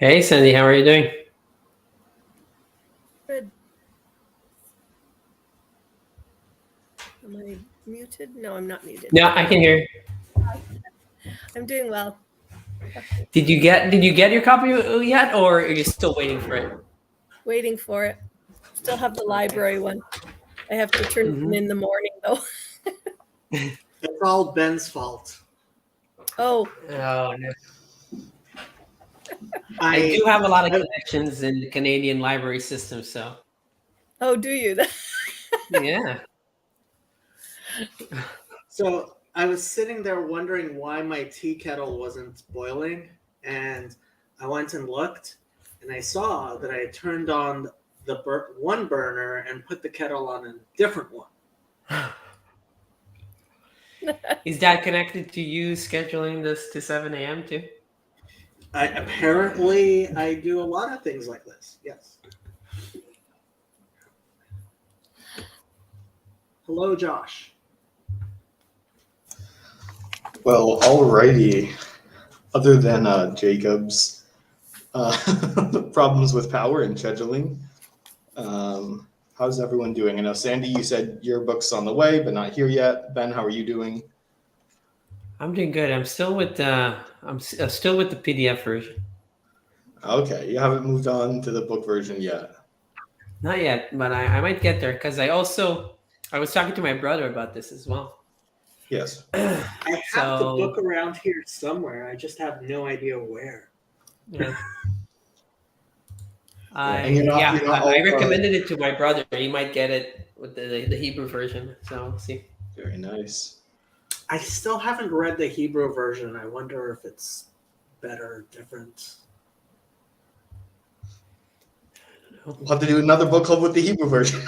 Hey, Sandy, how are you doing? Good. Am I muted? No, I'm not muted. No, I can hear. I'm doing well. Did you get your copy yet, or are you still waiting for it? Waiting for it. Still have the Okay. library one. I have to turn it in the morning though. It's all Ben's fault. Oh, Oh no. I do have a lot of connections in the Canadian library system, so do you? yeah. So I was sitting there wondering why my tea kettle wasn't boiling, and I went and looked, and I saw that I had turned on the one burner and put the kettle on a different one. Is that connected to you scheduling this to 7 a.m. too? Apparently, I do a lot of things like this. Yes. Hello, Josh. Well, alrighty. Other than Jacob's problems with power and scheduling, how's everyone doing? I know, Sandy, you said your book's on the way, but not here yet. Ben, how are you doing? I'm doing good. I'm still with still with the PDF version. Okay, you haven't moved on to the book version yet. Not yet, but I might get there because I was talking to my brother about this as well. Yes. I have the So- book around here somewhere. I just have no idea where. Yeah. And you're not I recommended it to my brother. He might get it with the Hebrew version. So we'll see. Very nice. I still haven't read the Hebrew version. I wonder if it's better, different. We'll have to do another book club with the Hebrew version.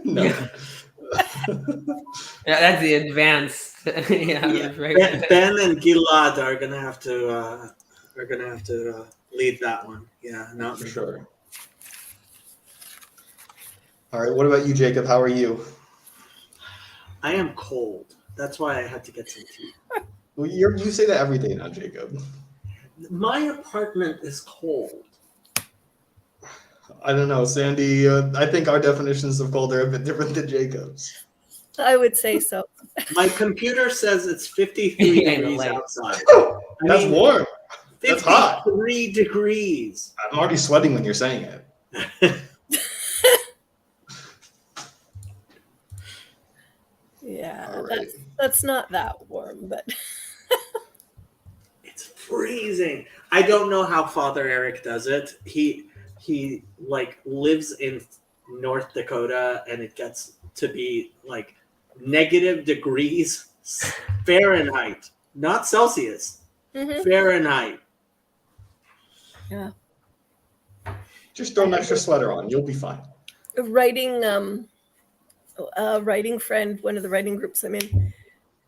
No. Yeah. Yeah, that's the advanced. Yeah. Right. Ben and Gilad are gonna have to lead that one. Yeah, not For me. sure. All right, what about you, Jacob? How are you? I am cold. That's why I had to get some tea. Well, you say that every day now, Jacob. My apartment is cold. I don't know, Sandy. I think our definitions of cold are a bit different than Jacob's. I would say so. My computer says it's 53 Yeah, degrees like- outside. That's warm. That's hot. 53 degrees. I'm already sweating when you're saying it. Yeah, All right. that's not that warm, but It's freezing. I don't know how Father Eric does it. He like lives in North Dakota, and it gets to be like negative degrees Fahrenheit, not Celsius. Fahrenheit. yeah. Just throw an extra sweater on. You'll be fine. A writing friend, one of the writing groups I'm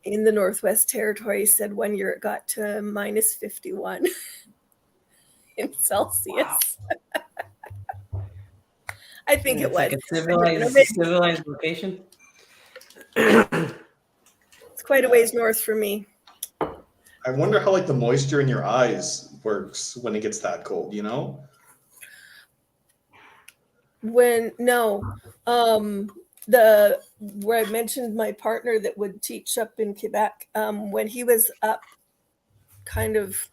in the Northwest Territory, said one year it got to minus 51 in Celsius. I think it It's was. like a civilized location. It's quite a ways north for me. I wonder how like the moisture in your eyes works when it gets that cold, you know? Where I mentioned my partner that would teach up in Quebec, when he was up kind of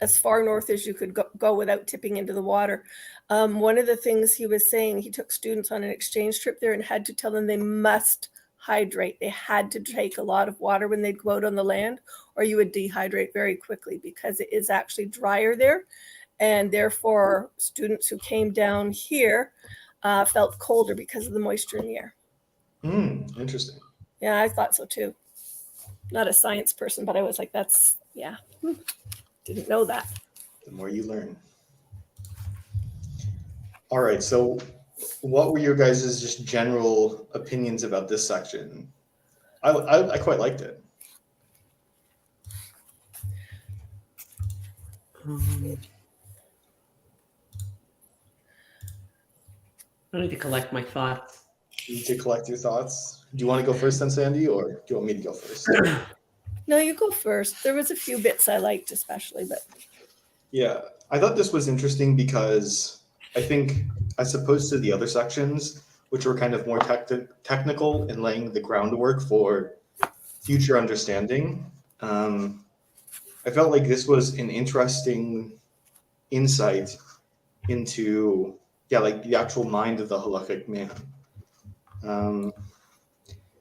as far north as you could go without tipping into the water. One of the things he was saying, he took students on an exchange trip there and had to tell them they must hydrate. They had to take a lot of water when they'd go out on the land, or you would dehydrate very quickly because it is actually drier there. And therefore, students who came down here felt colder because of the moisture in the air. Interesting. Yeah, I thought so too. Not a science person, but I was like, didn't know that. The more you learn. All right, so what were your guys' just general opinions about this section? I quite liked it. I need to collect my thoughts. You need to collect your thoughts. Do you want to go first then, Sandy, or do you want me to go first? No, you go first. There was a few bits I liked especially, but Yeah, I thought this was interesting because I think, as opposed to the other sections, which were kind of more technical and laying the groundwork for future understanding, I felt like this was an interesting insight into, yeah, like the actual mind of the Halakhic man. Um,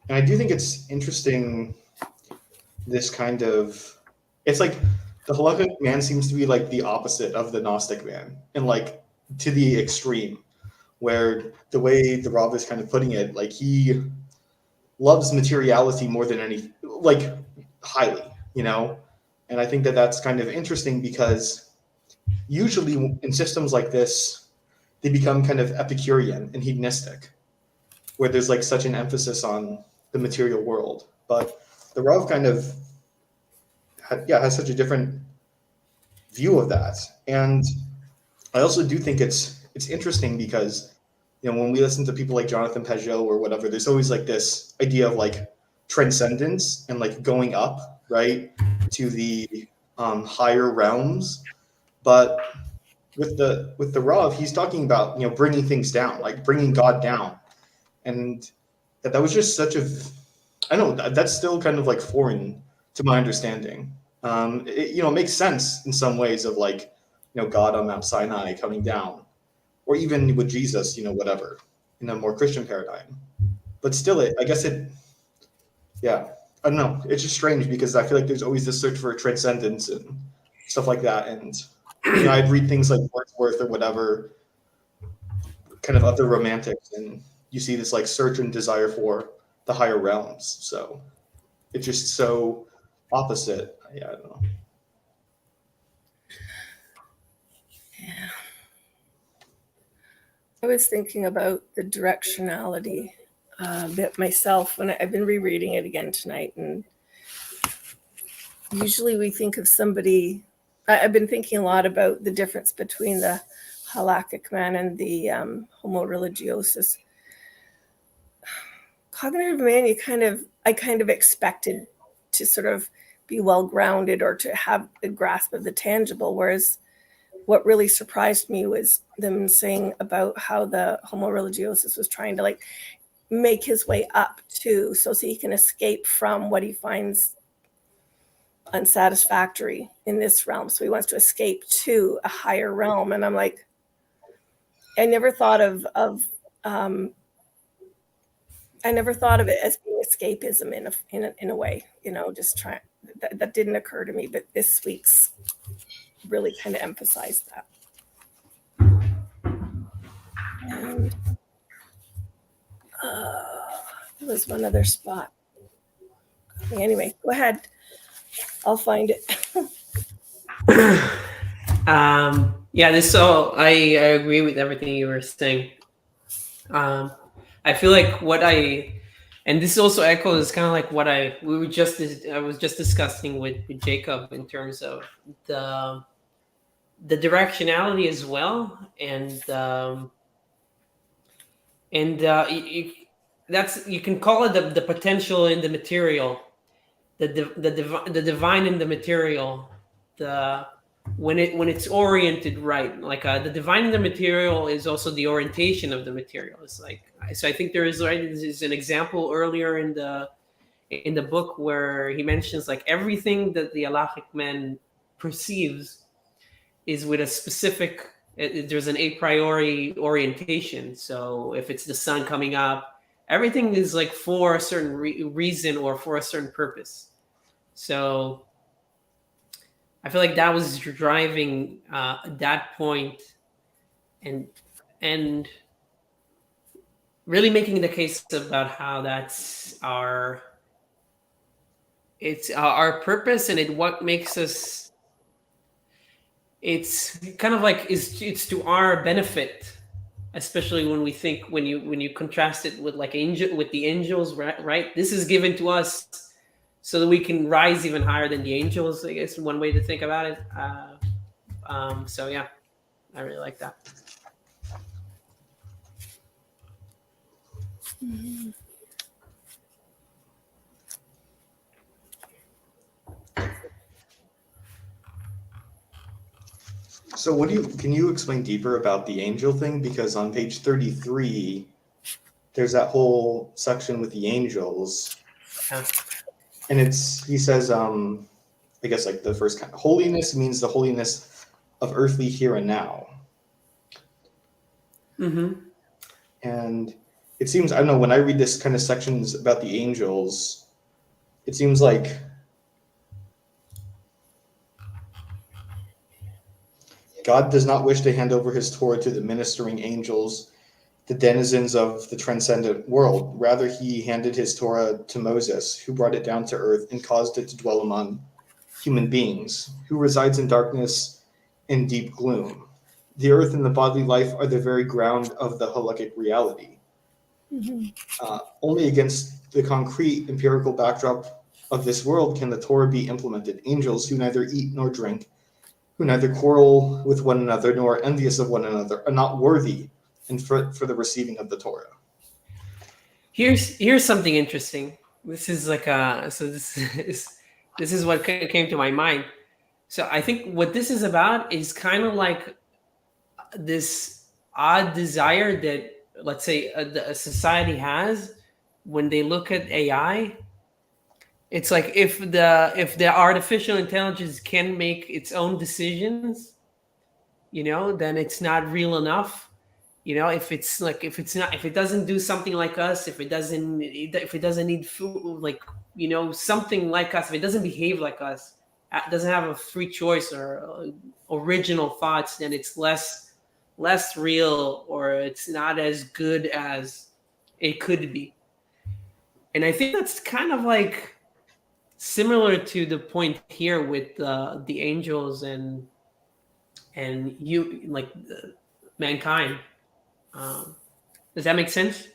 and I do think it's interesting, this kind of, it's like the Halakhic man seems to be like the opposite of the Gnostic man, and like to the extreme, where the way the Rav is kind of putting it, like he loves materiality more than any, like highly, you know? And I think that that's kind of interesting because usually in systems like this, they become kind of Epicurean and hedonistic, where there's like such an emphasis on the material world. But the Rav kind of, has such a different view of that. And I also do think it's interesting because, when we listen to people like Jonathan Pageau or whatever, there's always like this idea of like transcendence and like going up, right, to the higher realms. But with the Rav, he's talking about bringing things down, like bringing God down, and that was just such a, I don't know, that's still kind of like foreign to my understanding. It makes sense in some ways of like, God on Mount Sinai coming down, or even with Jesus, whatever, in a more Christian paradigm. But still, I guess yeah, I don't know. It's just strange because I feel like there's always this search for transcendence and stuff like that. And, I'd read things like Wordsworth or whatever, kind of other romantics, and you see this like search and desire for the higher realms. So it's just so opposite. Yeah, I don't know. Yeah. I was thinking about the directionality a bit myself when I've been rereading it again tonight. And usually we think of somebody, I've been thinking a lot about the difference between the Halakhic man and the Homo religiosus. Cognitive man, I kind of expected to sort of be well grounded or to have a grasp of the tangible, whereas what really surprised me was them saying about how the Homo religiosus was trying to like make his way up too, so he can escape from what he finds unsatisfactory in this realm. So he wants to escape to a higher realm, and I'm like, I never thought of I never thought of it as being escapism in a way, just trying. That didn't occur to me, but this week's really kind of emphasized that. And there was one other spot. Anyway, go ahead. I'll find it. Yeah, this all I agree with everything you were saying. I feel like and this also echoes kind of like what I was just discussing with Jacob in terms of the directionality as well, and that's, you can call it the potential in the material, the divine in the material, the when it's oriented right, like the divine in the material is also the orientation of the material. It's like, so I think there's an example earlier in the book where he mentions like everything that the Halakhic man perceives is with a specific, there's an a priori orientation. So if it's the sun coming up, everything is like for a certain reason or for a certain purpose. So I feel like that was driving that point, and really making the case about how it's our purpose, and what makes us, it's kind of like it's to our benefit, especially when you contrast it with like with the angels, right? This is given to us so that we can rise even higher than the angels, I guess one way to think about it. So yeah, I really like that. Mm-hmm. So can you explain deeper about the angel thing? Because on page 33, there's that whole section with the angels. Yeah. And he says, I guess like the first kind, holiness means the holiness of earthly here and now. Mm-hmm. And it seems, I don't know, when I read this kind of sections about the angels, it seems like God does not wish to hand over his Torah to the ministering angels, the denizens of the transcendent world. Rather, he handed his Torah to Moses, who brought it down to earth and caused it to dwell among human beings, who resides in darkness and deep gloom. The earth and the bodily life are the very ground of the halakhic reality. Only against the concrete empirical backdrop of this world can the Torah be implemented. Angels who neither eat nor drink, who neither quarrel with one another nor are envious of one another, are not worthy and for the receiving of the Torah. Here's something interesting. This is like this is what came to my mind. So I think what this is about is kind of like this odd desire that, let's say, a society has when they look at AI. It's like if the artificial intelligence can make its own decisions, then it's not real enough. If it doesn't do something like us, if it doesn't need food, like, something like us, if it doesn't behave like us, doesn't have a free choice or original thoughts, then it's less real, or it's not as good as it could be. And I think that's kind of like similar to the point here with the angels and you, like, mankind. Does that make sense?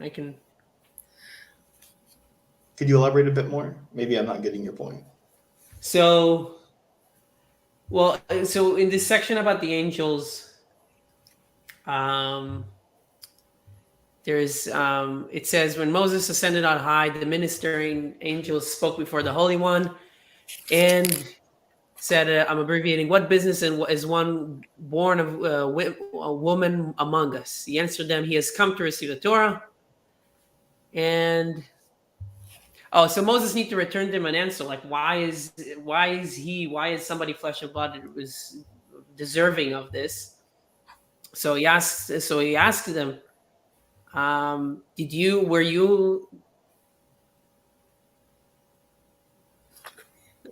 I can. Could you elaborate a bit more? Maybe I'm not getting your point. So in this section about the angels, there's it says, when Moses ascended on high, the ministering angels spoke before the Holy One and said, I'm abbreviating, what business is one born of a woman among us? He answered them, he has come to receive the Torah. And so Moses need to return them an answer, like, why is somebody flesh and blood that was deserving of this? So he asked them, were you,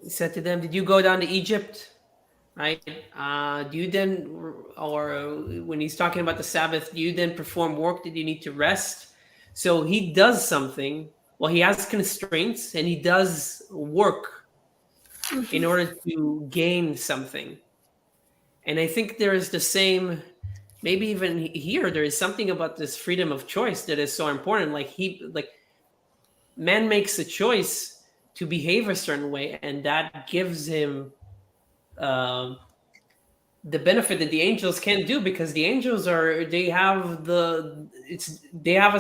he said to them, did you go down to Egypt? Right? Do you then, or when he's talking about the Sabbath, do you then perform work? Did you need to rest? So he does something. Well, he has constraints and he does work in order to gain something. And I think there is the same, maybe even here, there is something about this freedom of choice that is so important. Like man makes a choice to behave a certain way, and that gives him the benefit that the angels can't do, because the angels they have a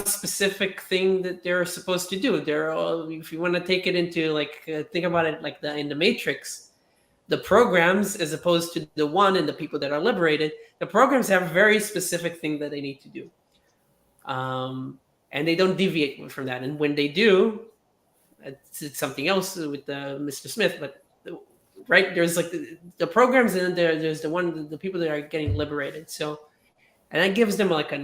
specific thing that they're supposed to do. If you want to take it into, like, think about it like in the Matrix, the programs, as opposed to the one and the people that are liberated, the programs have a very specific thing that they need to do, and they don't deviate from that. And when they do, it's something else with Mr. Smith, but right, there's like the programs, and then there's the people that are getting liberated. So, and that gives them like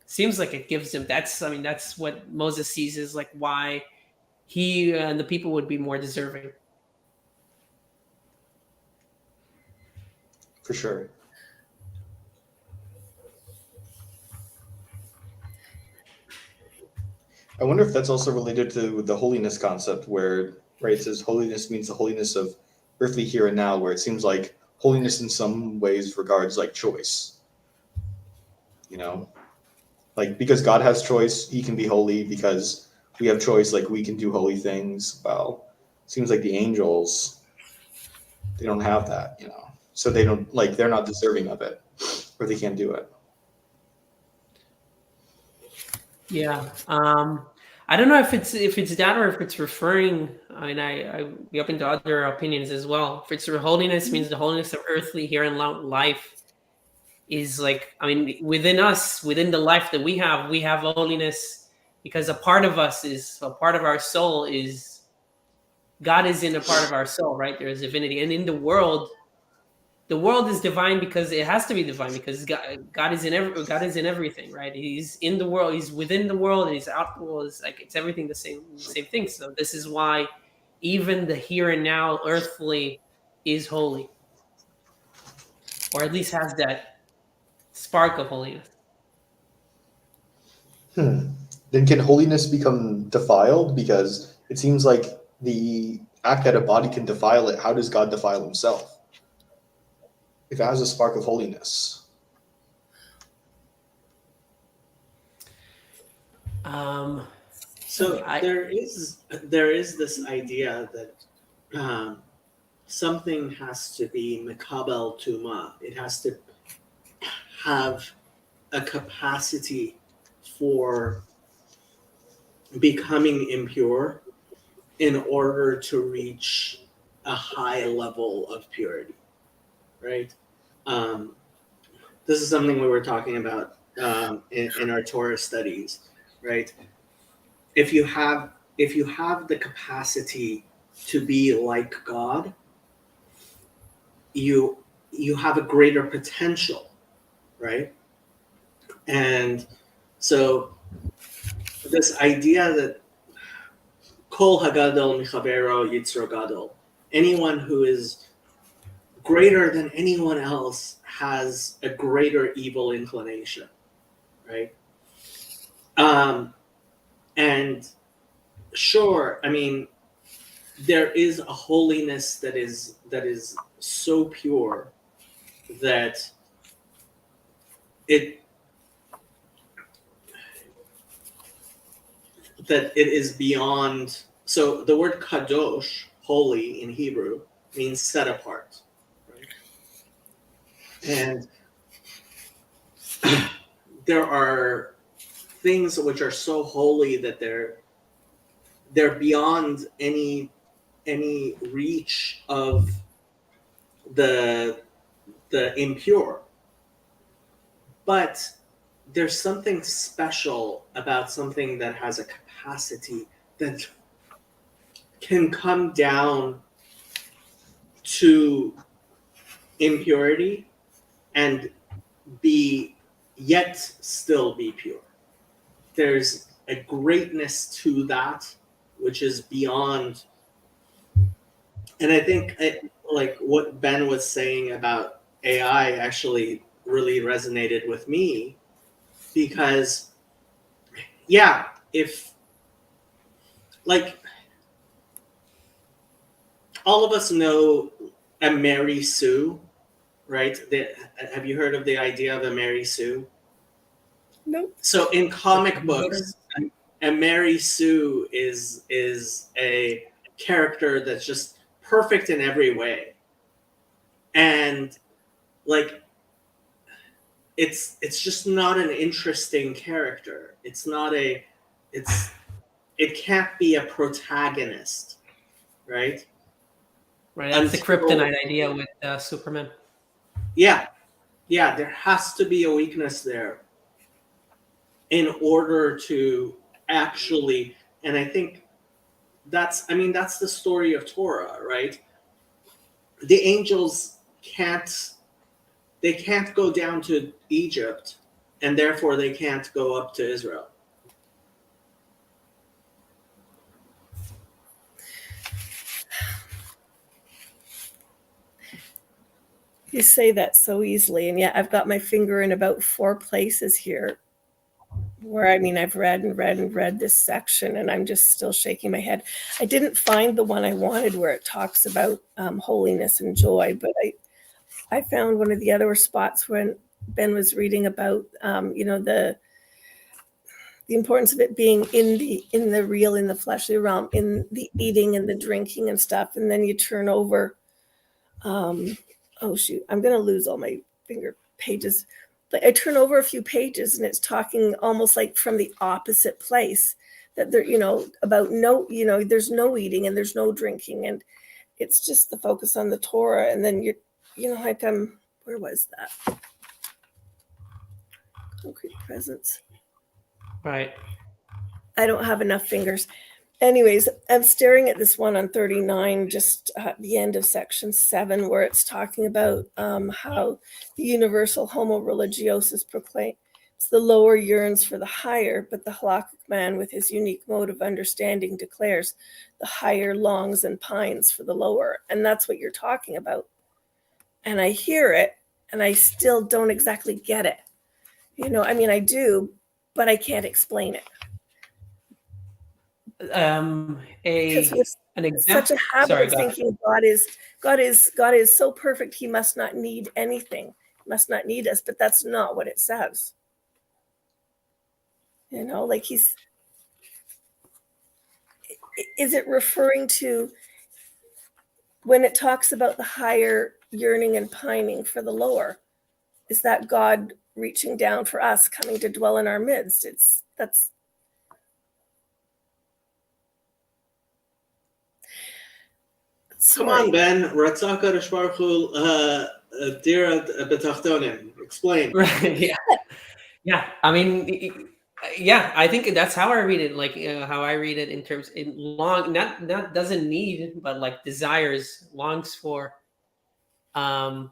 seems like it gives them, that's what Moses sees as like why he and the people would be more deserving. For sure. I wonder if that's also related to the holiness concept, where, right, it says holiness means the holiness of earthly here and now, where it seems like holiness in some ways regards like choice. Like, because God has choice, he can be holy. Because we have choice, like, we can do holy things. Well, it seems like the angels, they don't have that, so they don't, like, they're not deserving of it, or they can't do it. Yeah. I don't know if it's that or if it's referring. I mean, I be open to other opinions as well. If it's holiness, means the holiness of earthly here and life is like, I mean, within us, within the life that we have holiness because a part of us is a part of our soul is God is in a part of our soul, right? There is divinity, and in the world is divine because it has to be divine because God is God is in everything, right? He's in the world, he's within the world, and he's out the world. It's like it's everything the same thing. So this is why even the here and now earthly is holy, or at least has that spark of holiness. Then can holiness become defiled? Because it seems like the act that a body can defile it, how does God defile himself? If it has a spark of holiness. So I- there is this idea that something has to be mekabel tuma. It has to have a capacity for becoming impure in order to reach a high level of purity, right? This is something we were talking about in our Torah studies, right? If you have the capacity to be like God, you have a greater potential, right? And so this idea that kol hagadol michavero yitzro gadol, anyone who is greater than anyone else has a greater evil inclination, right? And sure, I mean, there is a holiness that is so pure that it is beyond. So the word kadosh, holy in Hebrew, means set apart, right? And there are things which are so holy that they're beyond any reach of the impure. But there's something special about something that has a capacity that can come down to impurity and be yet still be pure. There's a greatness to that which is beyond. And I think like what Ben was saying about AI actually really resonated with me because yeah, if like all of us know a Mary Sue, right? Have you heard of the idea of a Mary Sue? Nope. So in comic books, a Mary Sue is a character that's just perfect in every way, and like it's just not an interesting character. It's not a it can't be a protagonist, right? Right, that's the kryptonite idea with Superman. Yeah, there has to be a weakness there in order to actually, and I think that's the story of Torah, right? The angels can't go down to Egypt, and therefore they can't go up to Israel. You say that so easily, and yet I've got my finger in about 4 places here where I've read this section, and I'm just still shaking my head. I didn't find the one I wanted where it talks about holiness and joy, but I found one of the other spots when Ben was reading about the importance of it being in the real, in the fleshly realm, in the eating and the drinking and stuff, and then you turn over. Oh shoot, I'm going to lose all my finger pages. But I turn over a few pages and it's talking almost like from the opposite place, that there, about no, there's no eating and there's no drinking, and it's just the focus on the Torah. And then like where was that? Concrete presence. Right. I don't have enough fingers. Anyways, I'm staring at this one on 39, just at the end of section 7, where it's talking about how the universal homo religiosus proclaims the lower yearns for the higher, but the halakhic man with his unique mode of understanding declares the higher longs and pines for the lower. And that's what you're talking about. And I hear it, and I still don't exactly get it. I do, but I can't explain it. Because we're An example. such a habit of thinking God is so perfect, he must not need anything, must not need us, but that's not what it says. Like is it referring to when it talks about the higher yearning and pining for the lower? Is that God reaching down for us, coming to dwell in our midst? That's Come on, Ben. Ratzah Kadosh Baruch Hu Dira B'Tachtonim. Explain. Right. Yeah. I mean, yeah. I think that's how I read it. Like how I read it in terms in long, not doesn't need, but like desires, longs for. And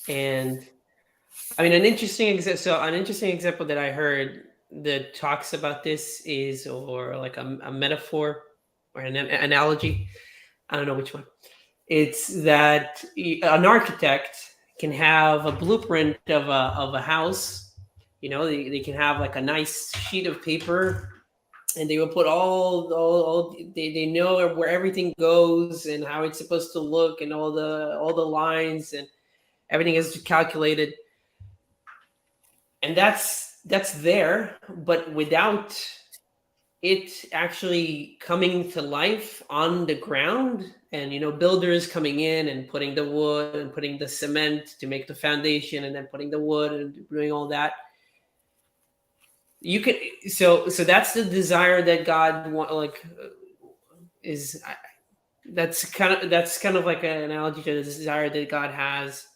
I mean, an interesting example that I heard that talks about this is, or like a metaphor or an analogy. I don't know which one. It's that an architect can have a blueprint of a house. They can have like a nice sheet of paper, and they will put all they know where everything goes and how it's supposed to look, and all the lines, and everything is calculated. And that's there, but without it actually coming to life on the ground, and builders coming in and putting the wood and putting the cement to make the foundation, and then putting the wood and doing all that. You could so that's the desire that God is. That's kind of like an analogy to the desire that God has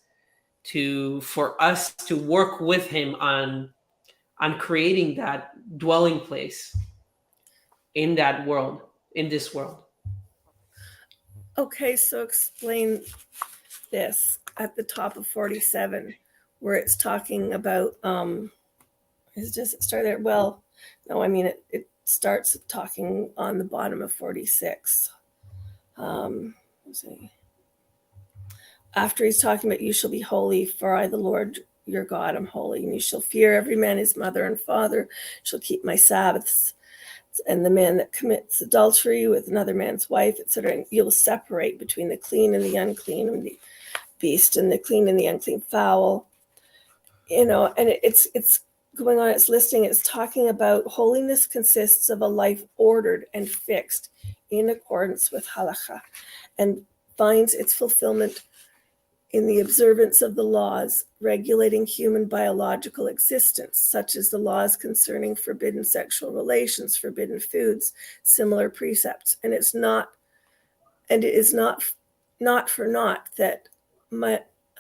for us to work with Him on creating that dwelling place in that world, in this world. Okay, so explain this at the top of 47, where it's talking about does it start there? Well, no, I mean it starts talking on the bottom of 46. Let's see. After he's talking about, you shall be holy, for I the Lord your God am holy, and you shall fear every man his mother and father, shall keep my Sabbaths, and the man that commits adultery with another man's wife, etc. And you'll separate between the clean and the unclean, and the beast and the clean and the unclean fowl. And it's going on, it's listing, it's talking about holiness consists of a life ordered and fixed in accordance with halakha, and finds its fulfillment in the observance of the laws regulating human biological existence, such as the laws concerning forbidden sexual relations, forbidden foods, similar precepts. And it is not for naught that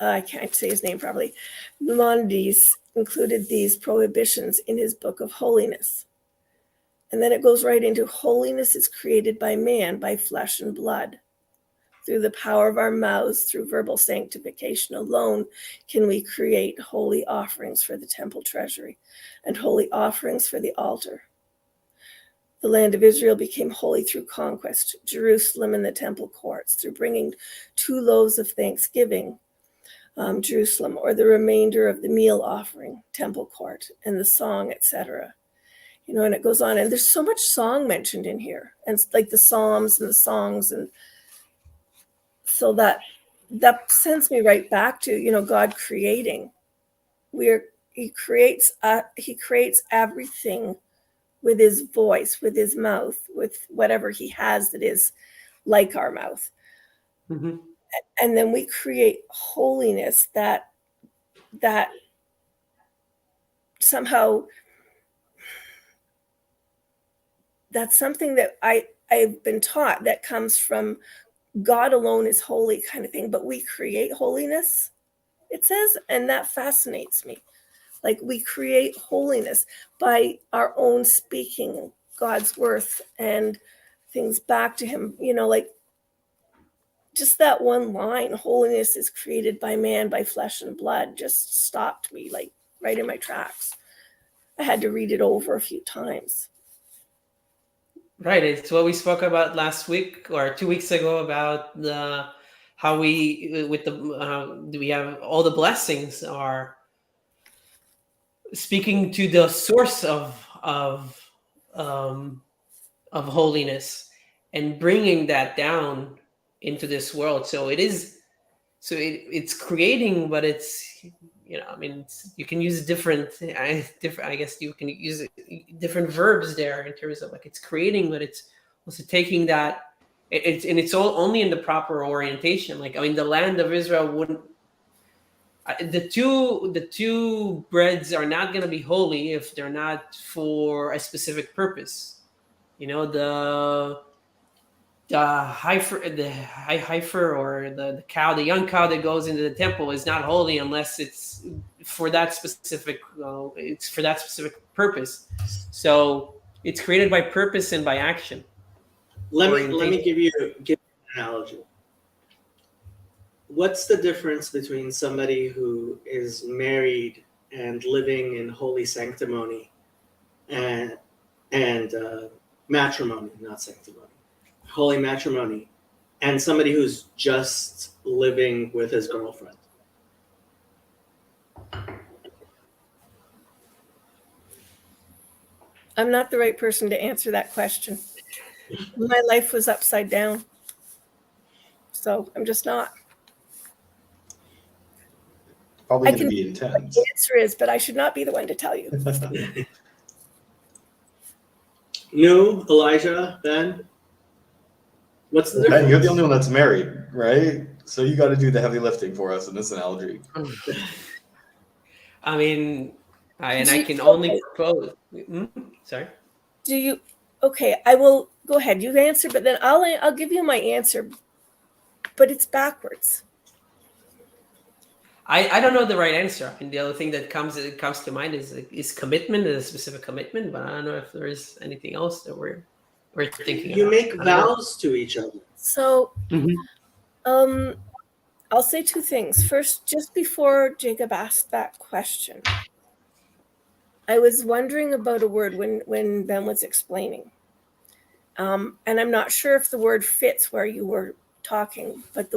I can't say his name properly, Maimonides included these prohibitions in his book of holiness. And then it goes right into holiness is created by man, by flesh and blood. Through the power of our mouths, through verbal sanctification alone, can we create holy offerings for the temple treasury and holy offerings for the altar. The land of Israel became holy through conquest, Jerusalem and the temple courts, through bringing 2 loaves of thanksgiving, Jerusalem, or the remainder of the meal offering, temple court, and the song, etc. And it goes on. And there's so much song mentioned in here, and like the Psalms and the songs, and so that sends me right back to God creating. He creates everything with his voice, with his mouth, with whatever he has that is like our mouth. Mm-hmm. And then we create holiness that somehow that's something that I've been taught that comes from God alone is holy kind of thing, but we create holiness, it says, and that fascinates me. Like we create holiness by our own speaking God's worth and things back to him, like just that one line, holiness is created by man, by flesh and blood, just stopped me like right in my tracks. I had to read it over a few times. Right. It's what we spoke about last week or 2 weeks ago about how we we have all the blessings are speaking to the source of holiness and bringing that down into this world. So it's creating, but it's you can use different. I guess you can use different verbs there in terms of like it's creating, but it's also taking that. It's all only in the proper orientation. Like the land of Israel wouldn't. The two breads are not going to be holy if they're not for a specific purpose. The heifer or the cow, the young cow that goes into the temple is not holy unless it's for that specific. It's for that specific purpose. So it's created by purpose and by action. Let me give you an analogy. What's the difference between somebody who is married and living in holy sanctimony and matrimony, not sanctimony, holy matrimony, and somebody who's just living with his girlfriend? I'm not the right person to answer that question. My life was upside down. So I'm just not. Probably I going to can be tell you what intense. the answer is, but I should not be the one to tell you. No, Elijah, Ben? What's the difference? Ben, you're the only one that's married, right? So you got to do the heavy lifting for us in this analogy. I mean, I can only propose. Sorry. Do you? Okay, I will go ahead. You answer, but then I'll give you my answer. But it's backwards. I don't know the right answer. I mean, the other thing that comes to mind is commitment, a specific commitment. But I don't know if there is anything else that we're thinking You about. make vows to each other. So, I'll say two things. First, just before Jacob asked that question, I was wondering about a word when Ben was explaining. And I'm not sure if the word fits where you were talking, but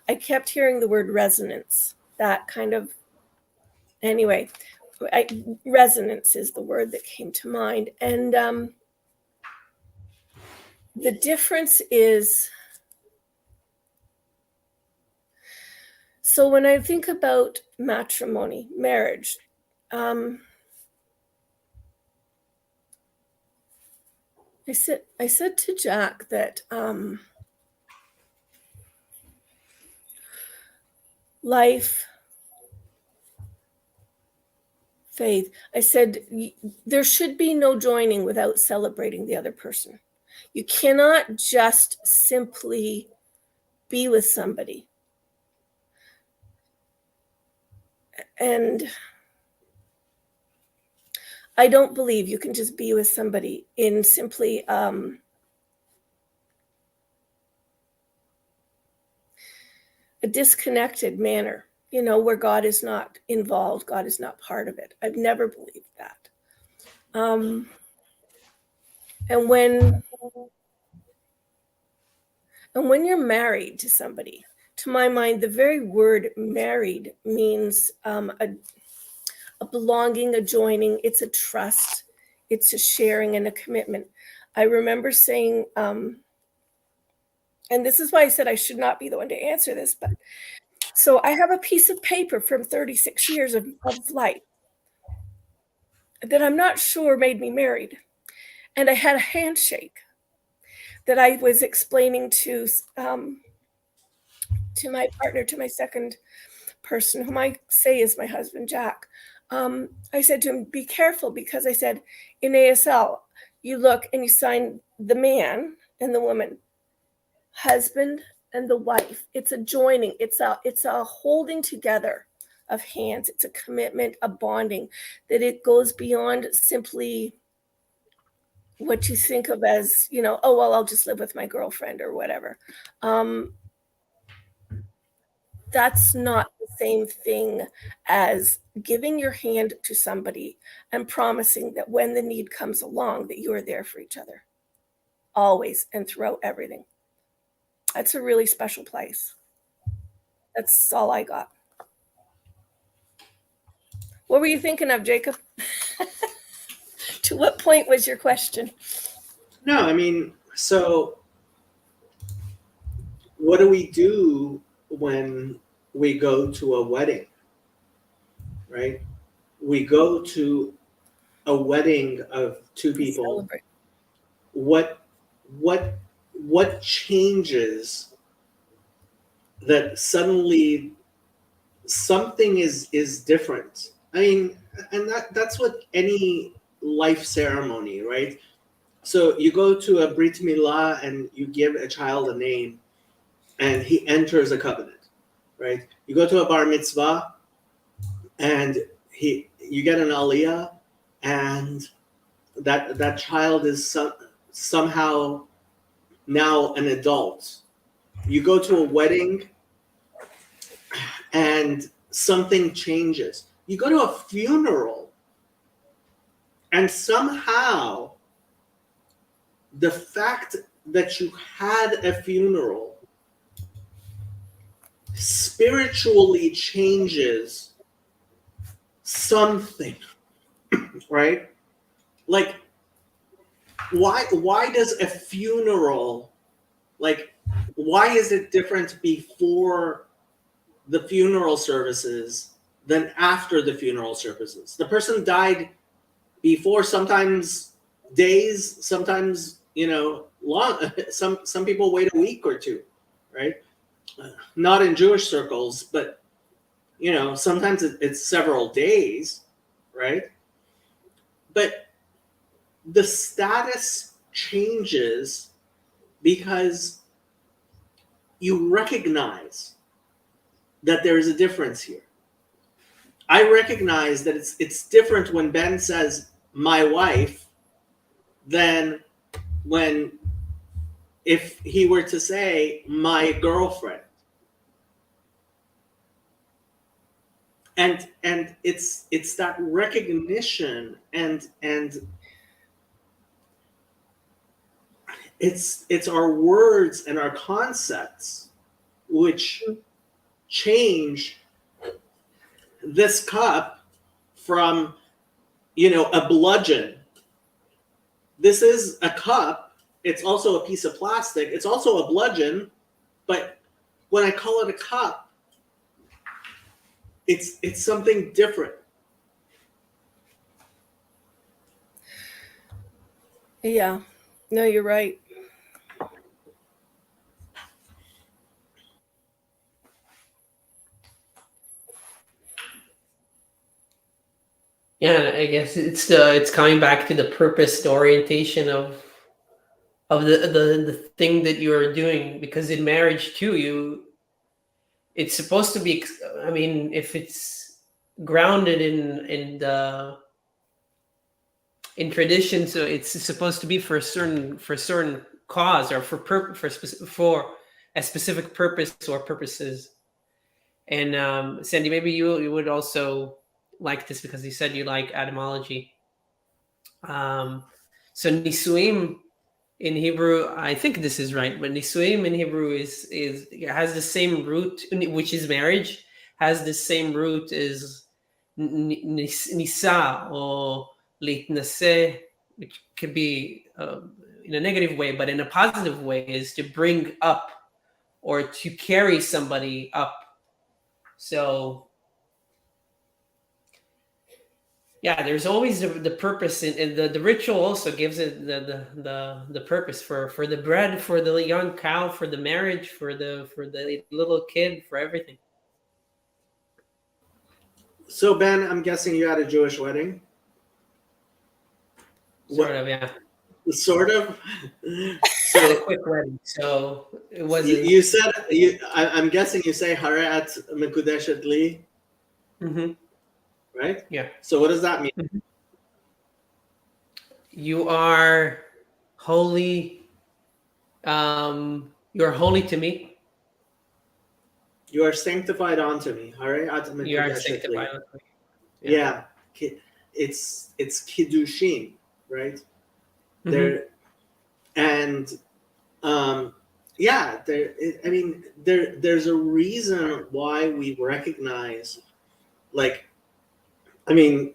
I kept hearing the word resonance. That kind of, anyway, resonance is the word that came to mind. And the difference is, so when I think about matrimony, marriage, I said to Jack that life, faith, I said there should be no joining without celebrating the other person. You cannot just simply be with somebody. And I don't believe you can just be with somebody in simply a disconnected manner, where God is not involved, God is not part of it. I've never believed that. And when you're married to somebody, to my mind, the very word married means a belonging, a joining. It's a trust. It's a sharing and a commitment. I remember saying, and this is why I said I should not be the one to answer this, but so I have a piece of paper from 36 years of life that I'm not sure made me married. And I had a handshake that I was explaining to my partner, to my second person, whom I say is my husband, Jack. I said to him, be careful, because I said, in ASL, you look and you sign the man and the woman, husband and the wife. It's a joining. It's a holding together of hands. It's a commitment, a bonding, that it goes beyond simply what you think of as, oh, well, I'll just live with my girlfriend or whatever. That's not the same thing as giving your hand to somebody and promising that when the need comes along, that you are there for each other, always and throughout everything. That's a really special place. That's all I got. What were you thinking of, Jacob? To what point was your question? No, I mean, so what do we do when we go to a wedding, right? We go to a wedding of two people. Celebrate. What changes that suddenly something is different? I mean, and that's what any life ceremony, right? So you go to a Brit Milah and you give a child a name, and he enters a covenant, right? You go to a Bar Mitzvah, and you get an Aliyah, and that child is somehow now an adult. You go to a wedding, and something changes. You go to a funeral, and somehow the fact that you had a funeral spiritually changes something, right? Like, why does a funeral, like, why is it different before the funeral services than after the funeral services? The person died before, sometimes days, sometimes, long. Some people wait a week or two, right? Not in Jewish circles, but sometimes it's several days, right? But the status changes because you recognize that there is a difference here. I recognize that it's different when Ben says my wife than if he were to say my girlfriend. And it's that recognition, and it's our words and our concepts which change this cup from a bludgeon. This is a cup. It's also a piece of plastic. It's also a bludgeon, but when I call it a cup, it's something different. Yeah. No, you're right. Yeah, I guess it's coming back to the purpose, the orientation of the thing that you're doing, because in marriage too, it's supposed to be, I mean, if it's grounded in tradition, so it's supposed to be for a certain cause, or for a specific purpose or purposes. And Sandy, maybe you would also like this, because you said you like etymology. So nisuim in Hebrew, I think this is right, but nisuim in Hebrew has the same root, which is marriage, has the same root as nisa or litnase, which could be in a negative way, but in a positive way is to bring up or to carry somebody up. So yeah, there's always the purpose, and the ritual also gives it the purpose for the bread, for the young cow, for the marriage, for the little kid, for everything. So Ben, I'm guessing you had a Jewish wedding. Sort of, yeah. Sort of. Had a So quick wedding, so it you, wasn't. you said I'm guessing you say Harat Mekudeshet Li, Mhm. right? Yeah. So what does that mean? You are holy. You're holy to me. You are sanctified unto me. Harat You are Mekudeshet sanctified Li. unto me. Yeah. Yeah. It's kiddushin, right? Mhm. There and yeah, I mean, there's a reason why we recognize, like, I mean,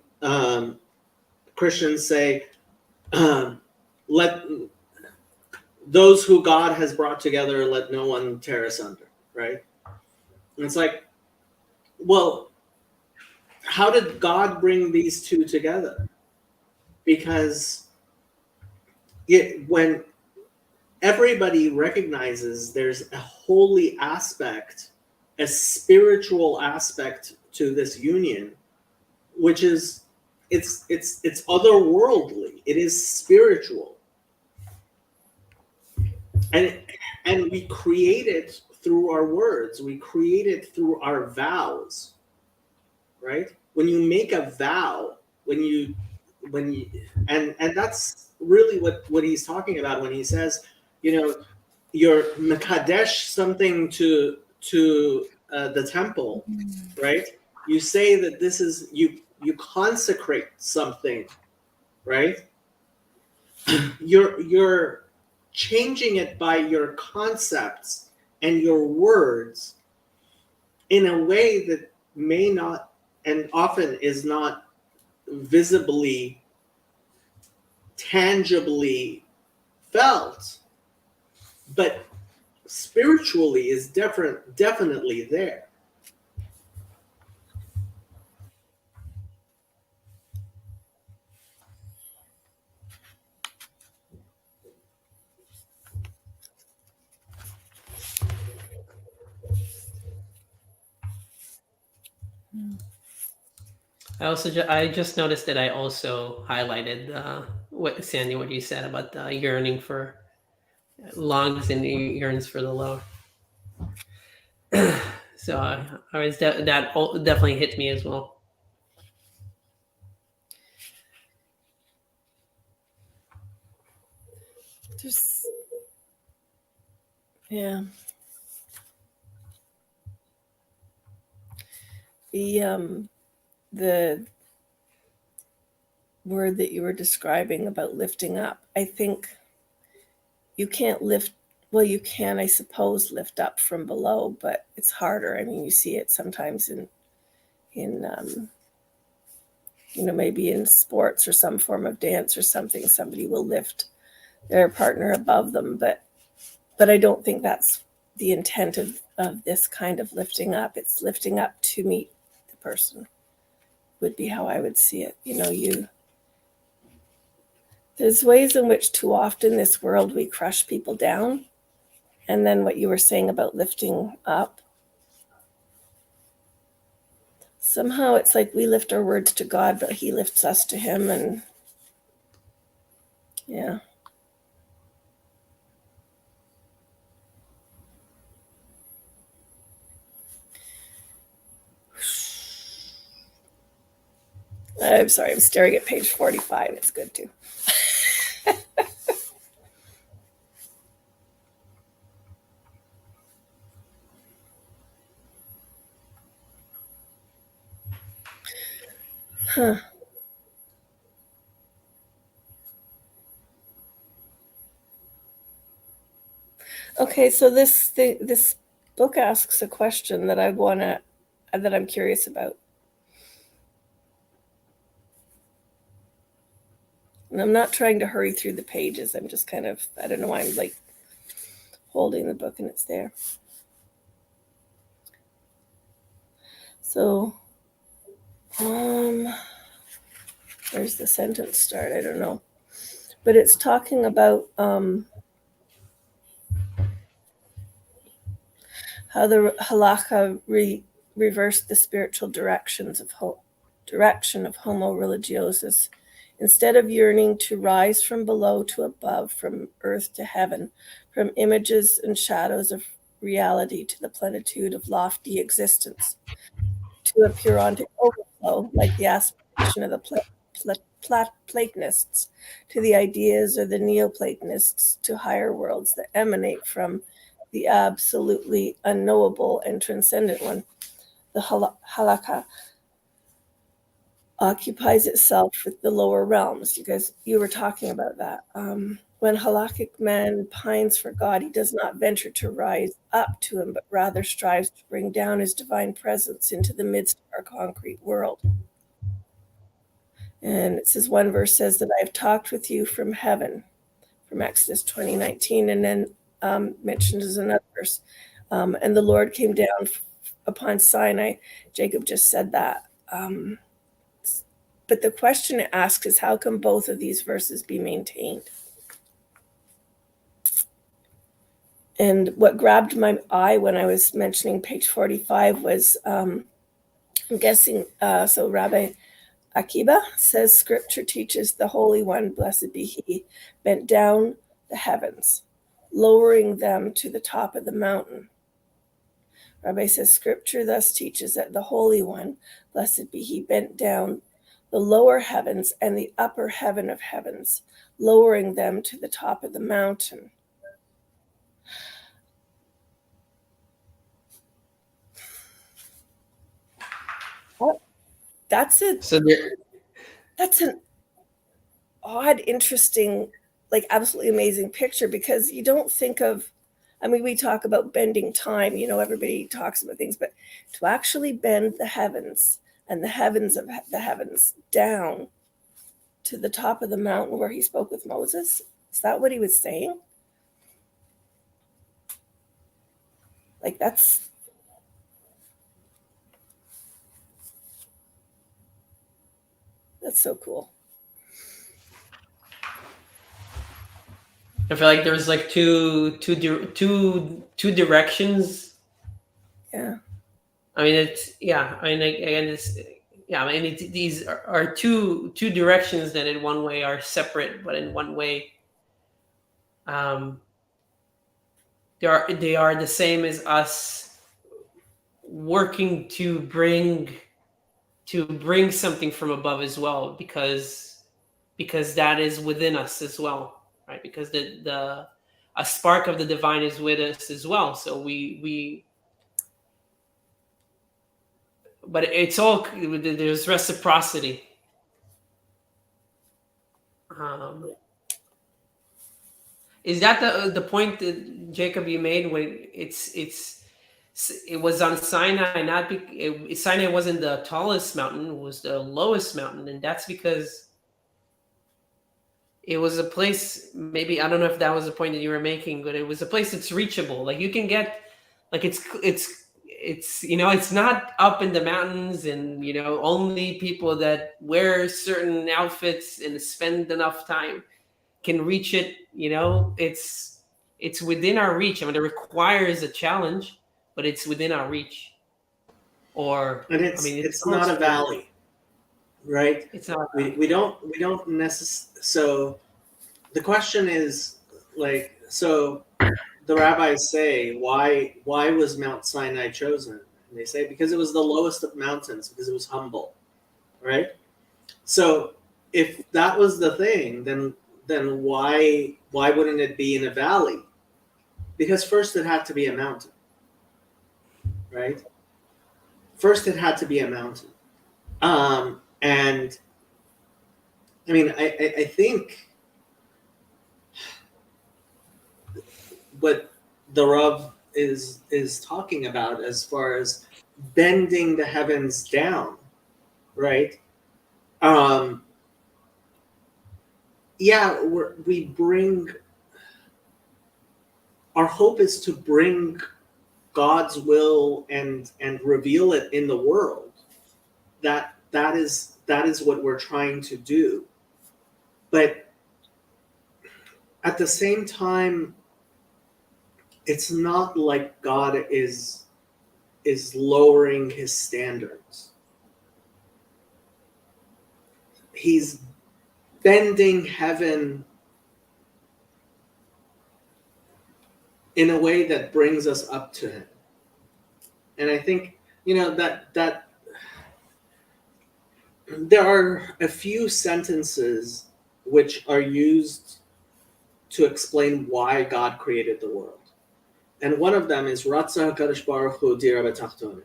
Christians say, let those who God has brought together, let no one tear asunder, right? And it's like, well, how did God bring these two together? Because when everybody recognizes there's a holy aspect, a spiritual aspect to this union, which is it's otherworldly. It is spiritual, and we create it through our words. We create it through our vows, right? When you make a vow, when you and that's really what he's talking about when he says, you know, you're mekadesh something to the temple, right? You say that this is you consecrate something, right? You're changing it by your concepts and your words in a way that may not and often is not visibly, tangibly felt, but spiritually is definitely there. I just noticed that I also highlighted what Sandy, what you said about the yearning for lungs and yearns for the lower. So I was that definitely hit me as well. There's, yeah. The word that you were describing about lifting up, I think you can't lift, well, you can, I suppose, lift up from below, but it's harder. I mean, you see it sometimes in maybe in sports or some form of dance or something, somebody will lift their partner above them, but I don't think that's the intent of this kind of lifting up. It's lifting up to meet the person, would be how I would see it. There's ways in which too often this world we crush people down. And then what you were saying about lifting up, somehow it's like we lift our words to God, but he lifts us to him. And yeah. I'm sorry, I'm staring at page 45. It's good too. Huh. Okay, so this book asks a question that I'm curious about. And I'm not trying to hurry through the pages. I'm just kind of, I don't know why I'm like holding the book and it's there. So, where's the sentence start? I don't know. But it's talking about how the halakha reversed the spiritual direction of homo religiosus Instead of yearning to rise from below to above, from earth to heaven, from images and shadows of reality to the plenitude of lofty existence, to a Purontic overflow, like the aspiration of the Platonists, to the ideas of the Neoplatonists, to higher worlds that emanate from the absolutely unknowable and transcendent one. The halakha occupies itself with the lower realms. You were talking about that. When Halakhic Man pines for God, he does not venture to rise up to him, but rather strives to bring down his divine presence into the midst of our concrete world. And it says, one verse says that I have talked with you from heaven, from Exodus 20:19, and then mentioned as another verse. And the Lord came down upon Sinai. Jacob just said that. But the question it asks is, how can both of these verses be maintained? And what grabbed my eye when I was mentioning page 45 was, I'm guessing, so Rabbi Akiba says, Scripture teaches the Holy One, blessed be He, bent down the heavens, lowering them to the top of the mountain. Rabbi says, Scripture thus teaches that the Holy One, blessed be He, bent down the lower heavens and the upper heaven of heavens, lowering them to the top of the mountain. Oh, that's an odd, interesting, like absolutely amazing picture, because you don't think of, I mean, we talk about bending time, everybody talks about things, but to actually bend the heavens and the heavens of the heavens down to the top of the mountain where he spoke with Moses, is that what he was saying? Like that's so cool. I feel like there's like two directions. Yeah. I mean, it's these are two directions that in one way are separate, but in one way, they are the same as us working to bring something from above as well, because that is within us as well, right? Because a spark of the divine is with us as well. So we but it's all, there's reciprocity. Is that the point that Jacob you made when it was on Sinai? Sinai wasn't the tallest mountain; it was the lowest mountain, and that's because it was a place. Maybe I don't know if that was the point that you were making, but it was a place that's reachable. Like you can get, like it's it's not up in the mountains, and only people that wear certain outfits and spend enough time can reach it. It's within our reach. I mean, it requires a challenge, but it's within our reach. And it's not a valley, right? It's not. We don't necessarily. So the question is, like, so the rabbis say, why was Mount Sinai chosen? And they say because it was the lowest of mountains, because it was humble, right? So if that was the thing, then why wouldn't it be in a valley? Because first it had to be a mountain, right? First it had to be a mountain. And I mean, I think what the Rav is talking about as far as bending the heavens down, right? We bring, our hope is to bring God's will and reveal it in the world. That is what we're trying to do. But at the same time, it's not like God is lowering his standards. He's bending heaven in a way that brings us up to him. And I think, that there are a few sentences which are used to explain why God created the world. And one of them is Ratza HaKadosh Baruch Hu Dira B'Tachtonim,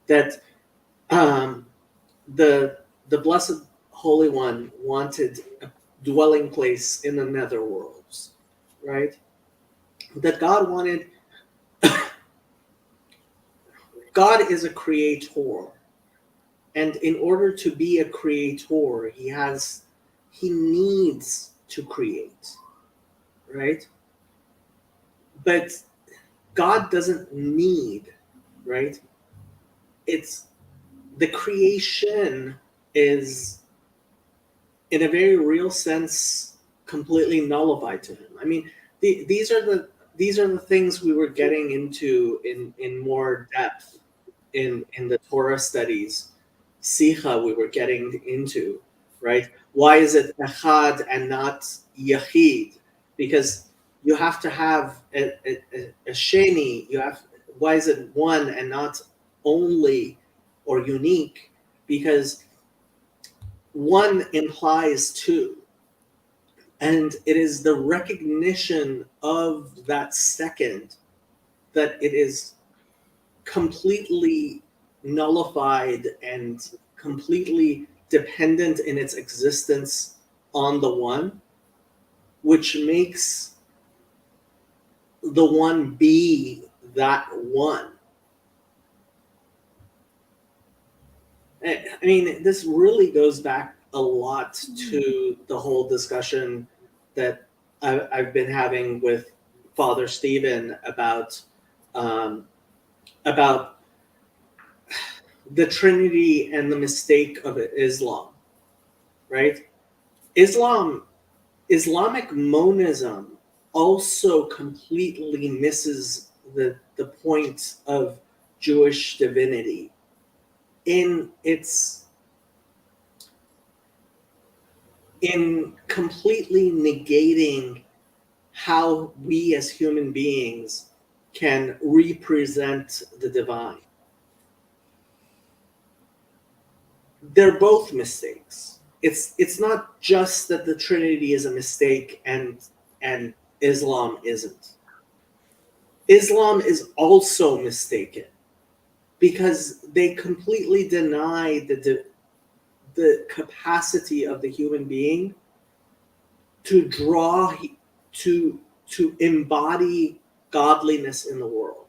that the Blessed Holy One wanted a dwelling place in the netherworlds, right? That God wanted. God is a creator, and in order to be a creator, he needs to create, right? But God doesn't need, right? It's the creation is, in a very real sense, completely nullified to him. I mean, these are the things we were getting into in more depth in the Torah studies, Sicha, we were getting into, right? Why is it Echad and not Yachid? Because you have to have a Sheni. Why is it one and not only or unique? Because one implies two. And it is the recognition of that second that it is completely nullified and completely dependent in its existence on the one, which makes the one be that one. I mean, this really goes back a lot to the whole discussion that I've been having with Father Stephen about the Trinity and the mistake of Islam, right? Islamic monism also completely misses the point of Jewish divinity in completely negating how we as human beings can represent the divine. They're both mistakes. It's not just that the Trinity is a mistake and Islam isn't. Islam is also mistaken because they completely deny the capacity of the human being to draw to embody godliness in the world.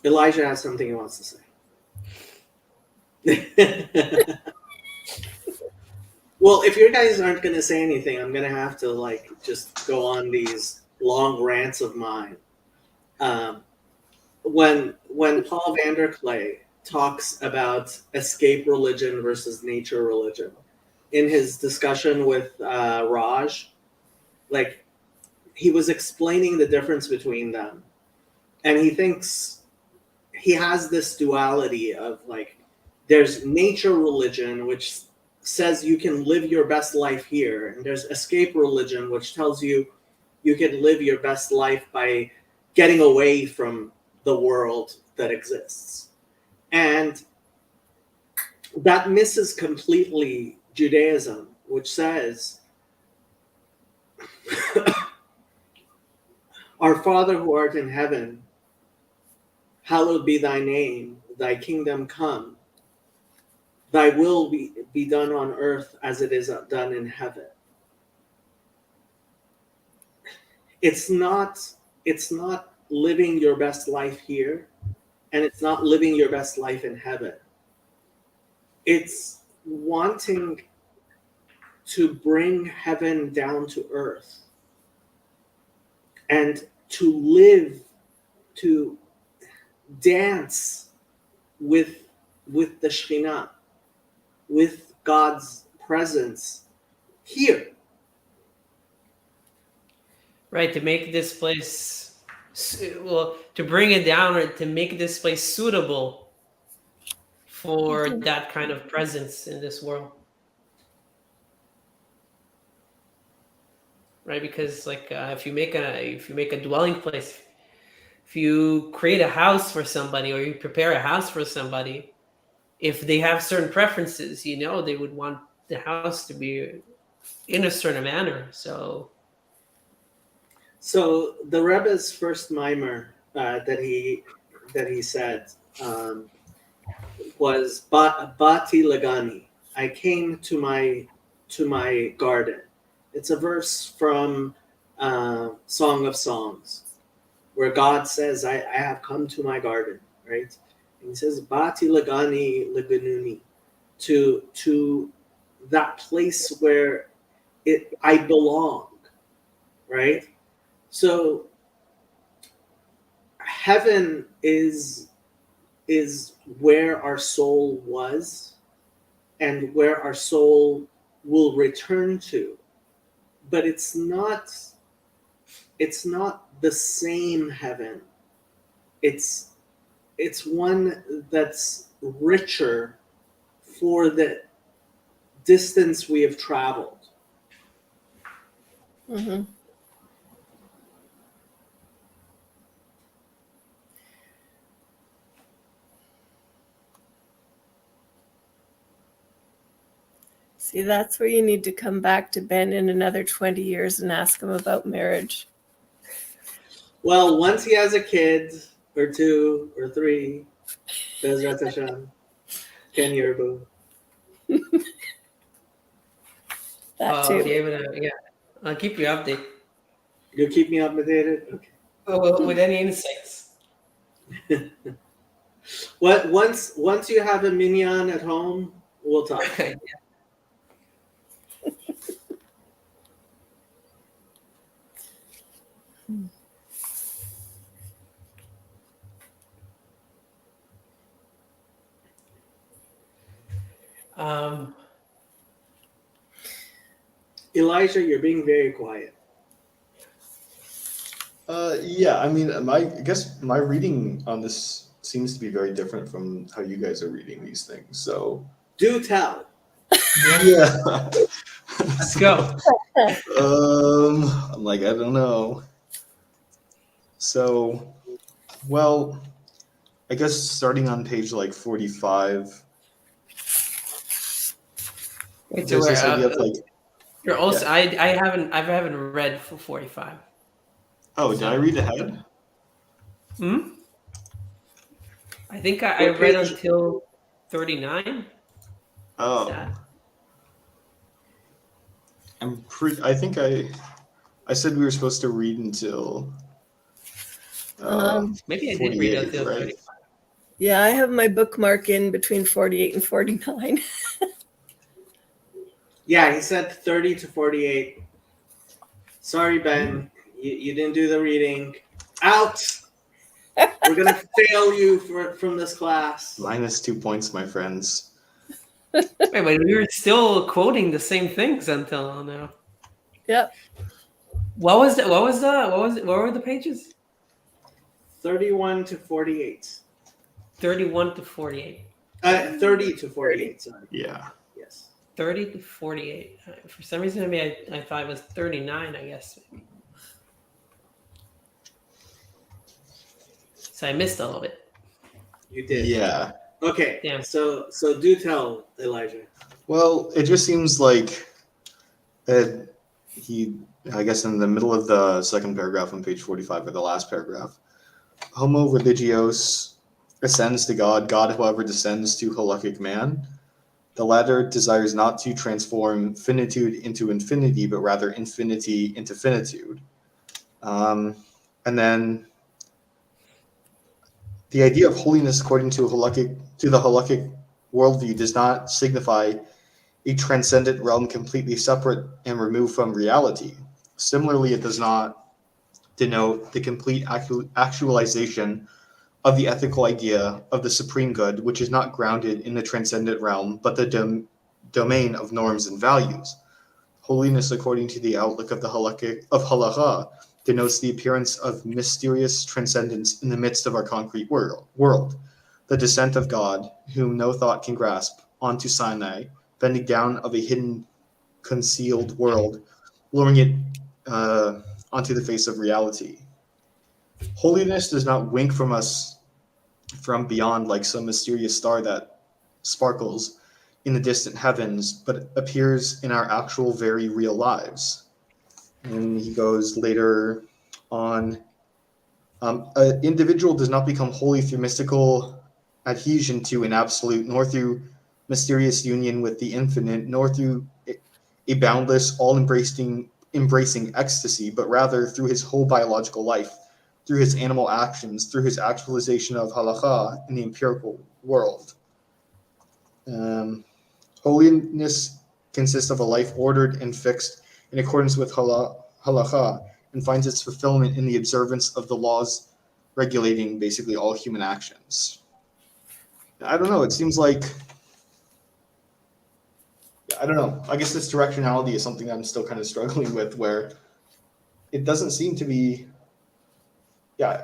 Elijah has something he wants to say. Well, if you guys aren't going to say anything, I'm going to have to just go on these long rants of mine. When Paul Vanderklay talks about escape religion versus nature religion, in his discussion with Raj, he was explaining the difference between them, and he thinks he has this duality of there's nature religion, which says you can live your best life here, and there's escape religion, which tells you can live your best life by getting away from the world that exists. And that misses completely Judaism, which says, Our Father who art in heaven, hallowed be thy name, thy kingdom come, thy will be done on earth as it is done in heaven. It's not living your best life here, and it's not living your best life in heaven. It's wanting to bring heaven down to earth and to dance with the Shekhinah, with God's presence here. Right, to make this place well, to bring it down or to make this place suitable for that kind of presence in this world. Right, because like if you make a dwelling place, if you create a house for somebody or you prepare a house for somebody, if they have certain preferences, they would want the house to be in a certain manner. So the Rebbe's first mimer that he said was Bati Lagani. I came to my garden. It's a verse from Song of Songs, where God says, I have come to my garden, right? And he says, Bati Lagani Laganuni, to that place where I belong, right? So heaven is where our soul was and where our soul will return to. But it's not the same heaven. It's one that's richer for the distance we have traveled. Mm-hmm. See, that's where you need to come back to Ben in another 20 years and ask him about marriage. Well, once he has a kid, or two, or three, Bezrat Hashem, Ken Yerbu. That I'll be too. able to, yeah, I'll keep you updated. You'll keep me updated? Okay. With any insights. Once you have a minyan at home, we'll talk. Okay. Elijah, you're being very quiet. Yeah, I mean, I guess my reading on this seems to be very different from how you guys are reading these things. So Do tell. yeah, Let's go. I'm like, I don't know. So, well, I guess starting on page like 45, Wait, so there's this idea of like, you're also yeah. I haven't read for 45. Oh, did I read ahead? I think I What read page? until 39. Oh, Sad. I think I said we were supposed to read until Maybe I did read 48, until right? 35. Yeah, I have my bookmark in between 48 and 49. Yeah, he said 30 to 48. Sorry, Ben. You didn't do the reading. Out! We're going to fail you from this class. Minus 2 points, my friends. Wait, but we were still quoting the same things until now. Yep. What were the pages? 31 to 48. 31 to 48. 30 to 48, sorry. Yeah. Yes. 30 to 48. For some reason, maybe I thought it was 39, I guess. So I missed a little bit. You did. Yeah. Okay. Damn. So do tell, Elijah. Well, it just seems like I guess in the middle of the second paragraph on page 45, or the last paragraph, Homo religios ascends to God. God, however, descends to Halakhic Man. The latter desires not to transform finitude into infinity, but rather infinity into finitude. And then the idea of holiness, according to the Halakhic worldview, does not signify a transcendent realm completely separate and removed from reality. Similarly, it does not denote the complete actualization of the ethical idea of the supreme good, which is not grounded in the transcendent realm, but the domain of norms and values. Holiness, according to the outlook of the Halakha, denotes the appearance of mysterious transcendence in the midst of our concrete world, the descent of God, whom no thought can grasp, onto Sinai, bending down of a hidden, concealed world, luring it onto the face of reality. Holiness does not wink from us from beyond like some mysterious star that sparkles in the distant heavens, but appears in our actual, very real lives. And he goes later on, an individual does not become holy through mystical adhesion to an absolute, nor through mysterious union with the infinite, nor through a boundless, all-embracing ecstasy, but rather through his whole biological life, through his animal actions, through his actualization of halakha in the empirical world. Holiness consists of a life ordered and fixed in accordance with halakha, and finds its fulfillment in the observance of the laws regulating basically all human actions. I don't know. It seems like, I don't know. I guess this directionality is something that I'm still kind of struggling with, where it doesn't seem to be, it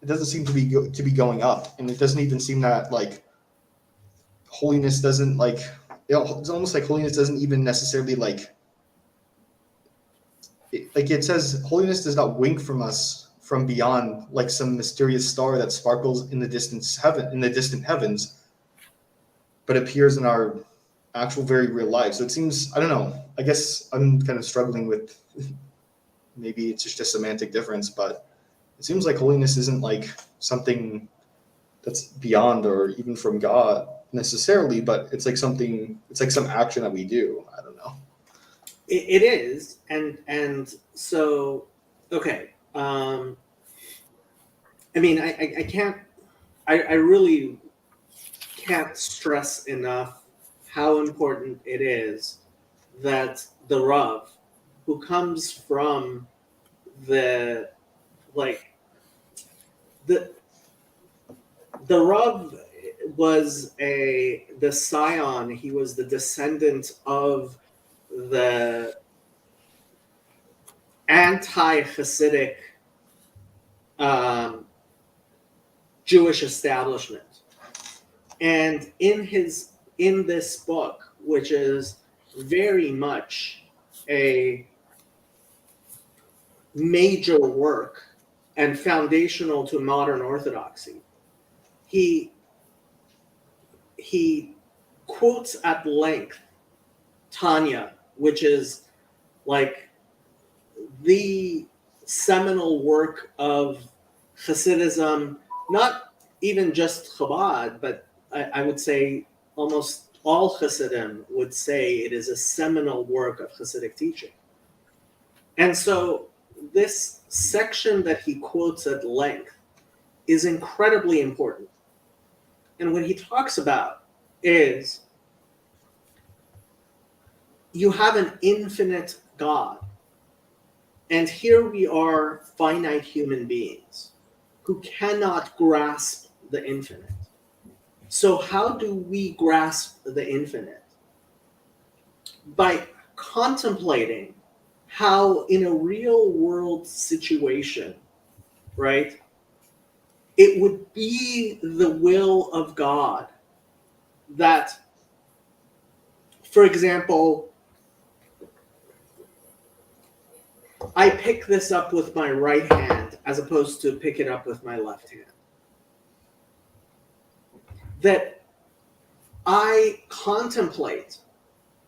doesn't seem to be going up, and it doesn't even seem that like holiness doesn't like. It's almost like holiness doesn't even necessarily like. It says holiness does not wink from us from beyond like some mysterious star that sparkles in the distant heavens, but appears in our actual very real life. So it seems, I don't know, I guess I'm kind of struggling with, maybe it's just a semantic difference, but it seems like holiness isn't like something that's beyond or even from God necessarily, but it's like something, it's like some action that we do. I don't know. It is, and so okay. I mean, I can't. I really can't stress enough how important it is that the Rav, who comes from the Rav was the scion. He was the descendant of the anti-Hasidic Jewish establishment, and in this book, which is very much a major work and foundational to modern Orthodoxy, he quotes at length Tanya, which is like the seminal work of Hasidism, not even just Chabad, but I would say almost all Hasidim would say it is a seminal work of Hasidic teaching. And so this section that he quotes at length is incredibly important. And what he talks about is you have an infinite God. And here we are, finite human beings who cannot grasp the infinite. So how do we grasp the infinite? By contemplating how in a real world situation, right, it would be the will of God that, for example, I pick this up with my right hand as opposed to pick it up with my left hand. That I contemplate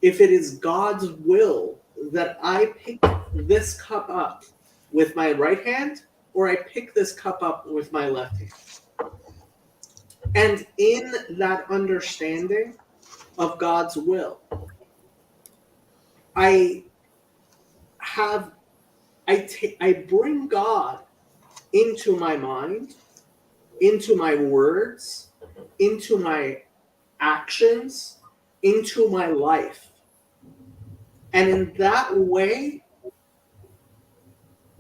if it is God's will that I pick this cup up with my right hand or I pick this cup up with my left hand. And in that understanding of God's will, I bring God into my mind, into my words, into my actions, into my life. And in that way,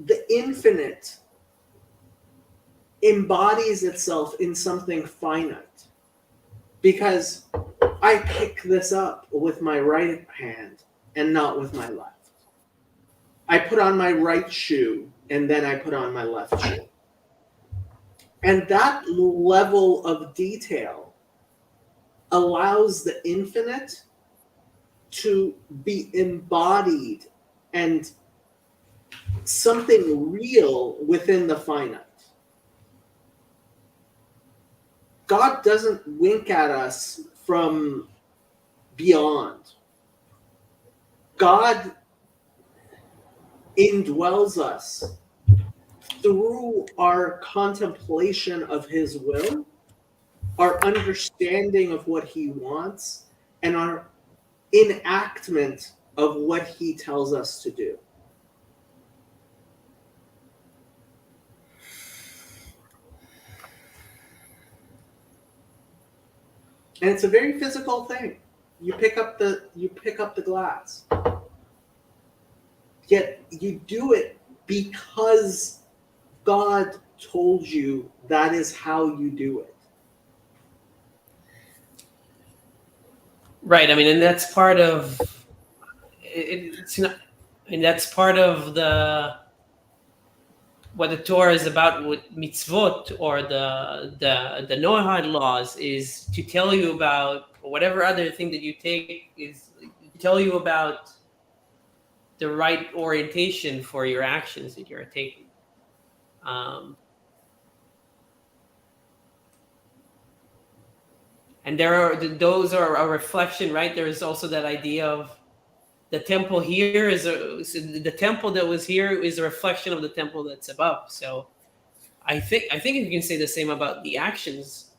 the infinite embodies itself in something finite. Because I pick this up with my right hand and not with my left. I put on my right shoe, and then I put on my left shoe. And that level of detail allows the infinite to be embodied and something real within the finite. God doesn't wink at us from beyond. God indwells us through our contemplation of his will, our understanding of what he wants, and our enactment of what he tells us to do. And it's a very physical thing. You pick up the glass. Yet you do it because God told you that is how you do it. Right. I mean, and that's part of it's not. I mean, that's part of the what the Torah is about with mitzvot or the Noahide laws is to tell you about whatever other thing that you take is to tell you about the right orientation for your actions that you're taking. And those are a reflection, right? There is also that idea of the temple here so the temple that was here is a reflection of the temple that's above. So I think you can say the same about the actions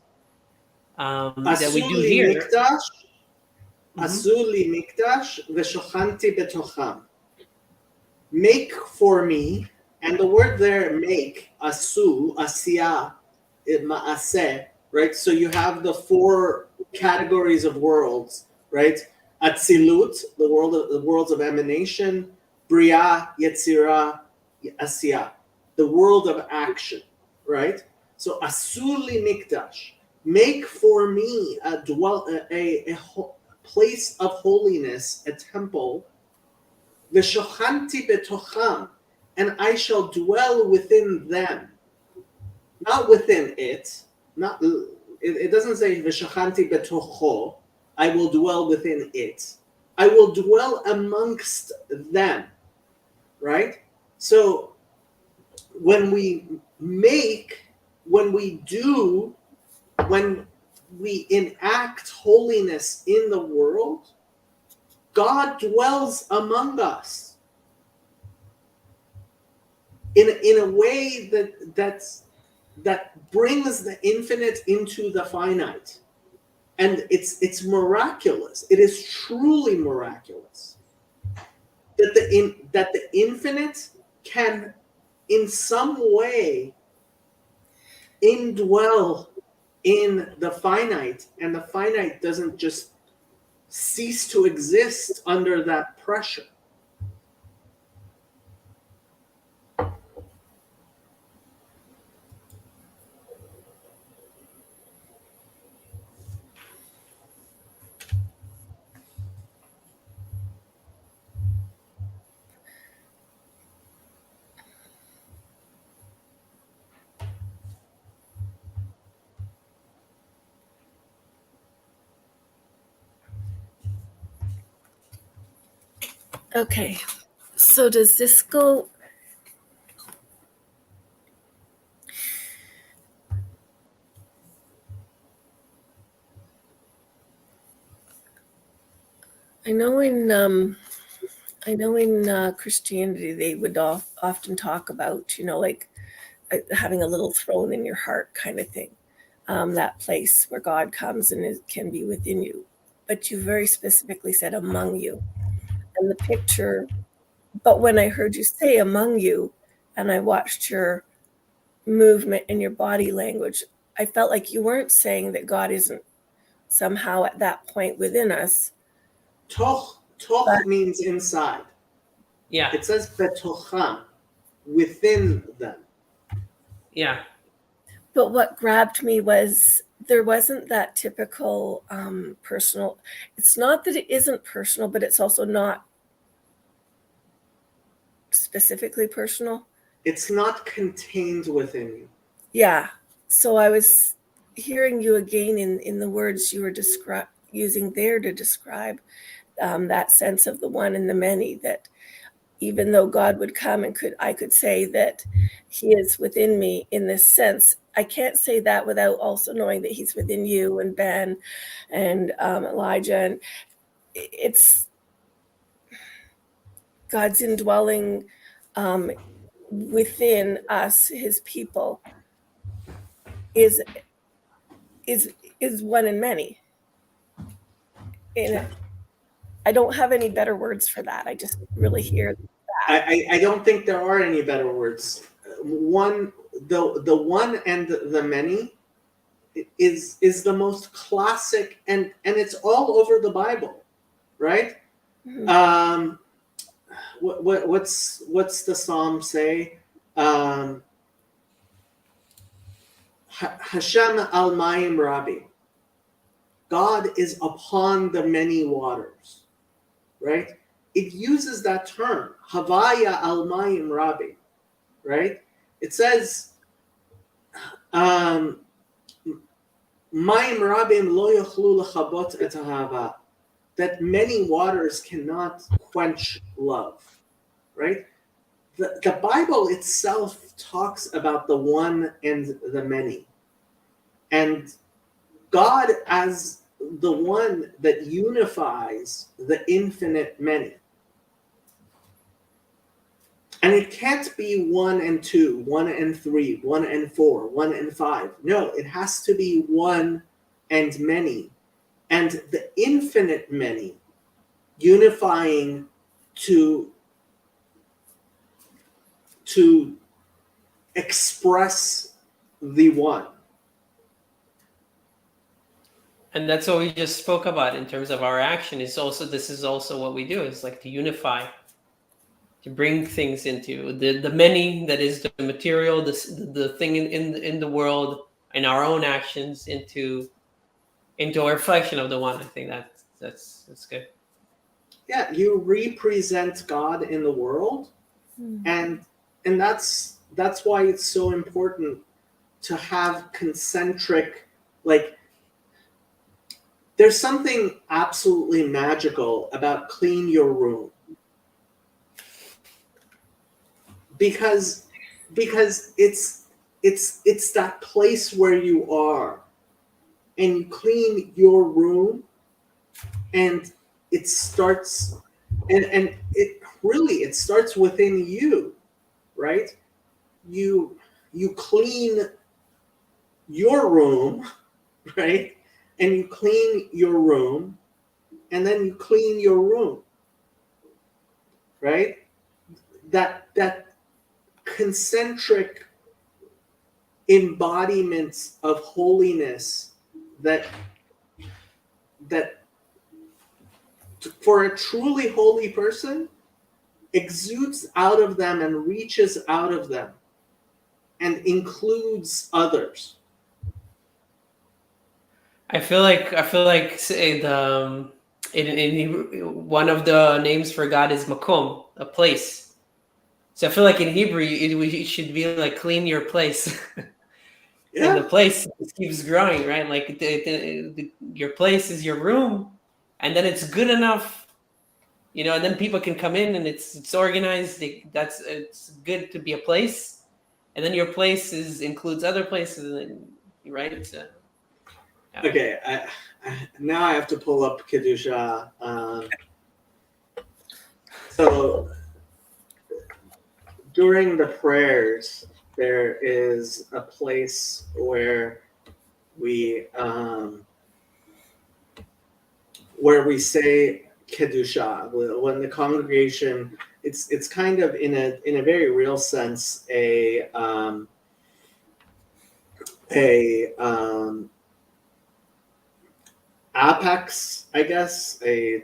that we do here. Asuli mikdash v'shochanti betocham. Make for me, and the word there, make, asu, asiyah, ma'aseh, right? So you have the four categories of worlds, right? Atzilut, the worlds of emanation, Bria, Yetzirah, Asiyah, the world of action, right? So Asuli Mikdash, make for me a place of holiness, a temple, V'shochanti betocham, and I shall dwell within them. Not within it. It doesn't say v'shochanti betocho. I will dwell within it. I will dwell amongst them. Right? So when we make, when we do, when we enact holiness in the world, God dwells among us in a way that brings the infinite into the finite, and it's miraculous. It is truly miraculous that the infinite can, in some way, indwell in the finite, and the finite doesn't just cease to exist under that pressure. Okay, so does this go? I know in Christianity they would often talk about, like having a little throne in your heart kind of thing, that place where God comes and it can be within you. But you very specifically said among you, and the picture. But when I heard you say among you, and I watched your movement and your body language, I felt like you weren't saying that God isn't somehow at that point within us. Toch means inside. Yeah. It says betocham, within them. Yeah. But what grabbed me was there wasn't that typical personal. It's not that it isn't personal, but it's also not specifically personal. It's not contained within you. Yeah. So I was hearing you again in the words you were using there to describe that sense of the one and the many, that even though God would come and I could say that he is within me in this sense, I can't say that without also knowing that he's within you and Ben and Elijah. And it's God's indwelling within us, his people, is one and many. And I don't have any better words for that. I just really hear that. I don't think there are any better words. The one and the many is the most classic, and it's all over the Bible, right? Mhm. What's the psalm say? Hashem al mayim rabbi. God is upon the many waters, right? It uses that term, Havaya al mayim rabbi, right? It says, mayim rabim lo yochlu lechabot et ahava, that many waters cannot quench love, right? The Bible itself talks about the one and the many, and God as the one that unifies the infinite many. And it can't be 1 and 2, 1 and 3, 1 and 4, 1 and 5. No, it has to be one and many. And the infinite many unifying to express the one. And that's what we just spoke about in terms of our action. This is also what we do, is like to unify, to bring things into the many, that is the material, the thing in the world, and our own actions into a reflection of the one. I think that's good. Yeah, you represent God in the world, and that's why it's so important to have concentric, like, there's something absolutely magical about clean your room, because it's that place where you are, and you clean your room, and it starts, and it starts within you, right? You clean your room, right? And you clean your room, and then you clean your room, right? That concentric embodiments of holiness that for a truly holy person exudes out of them and reaches out of them and includes others. I feel like say the in one of the names for God is makom, a place. So I feel like in Hebrew it should be like clean your place. Yeah. And the place keeps growing, right? Like your place is your room, and then it's good enough, and then people can come in and it's organized. It's good to be a place, and then your place includes other places, and right? Yeah. Okay, now I have to pull up Kedusha. So during the prayers, there is a place where we say Kedusha. When the congregation, it's kind of in a very real sense a apex, I guess, a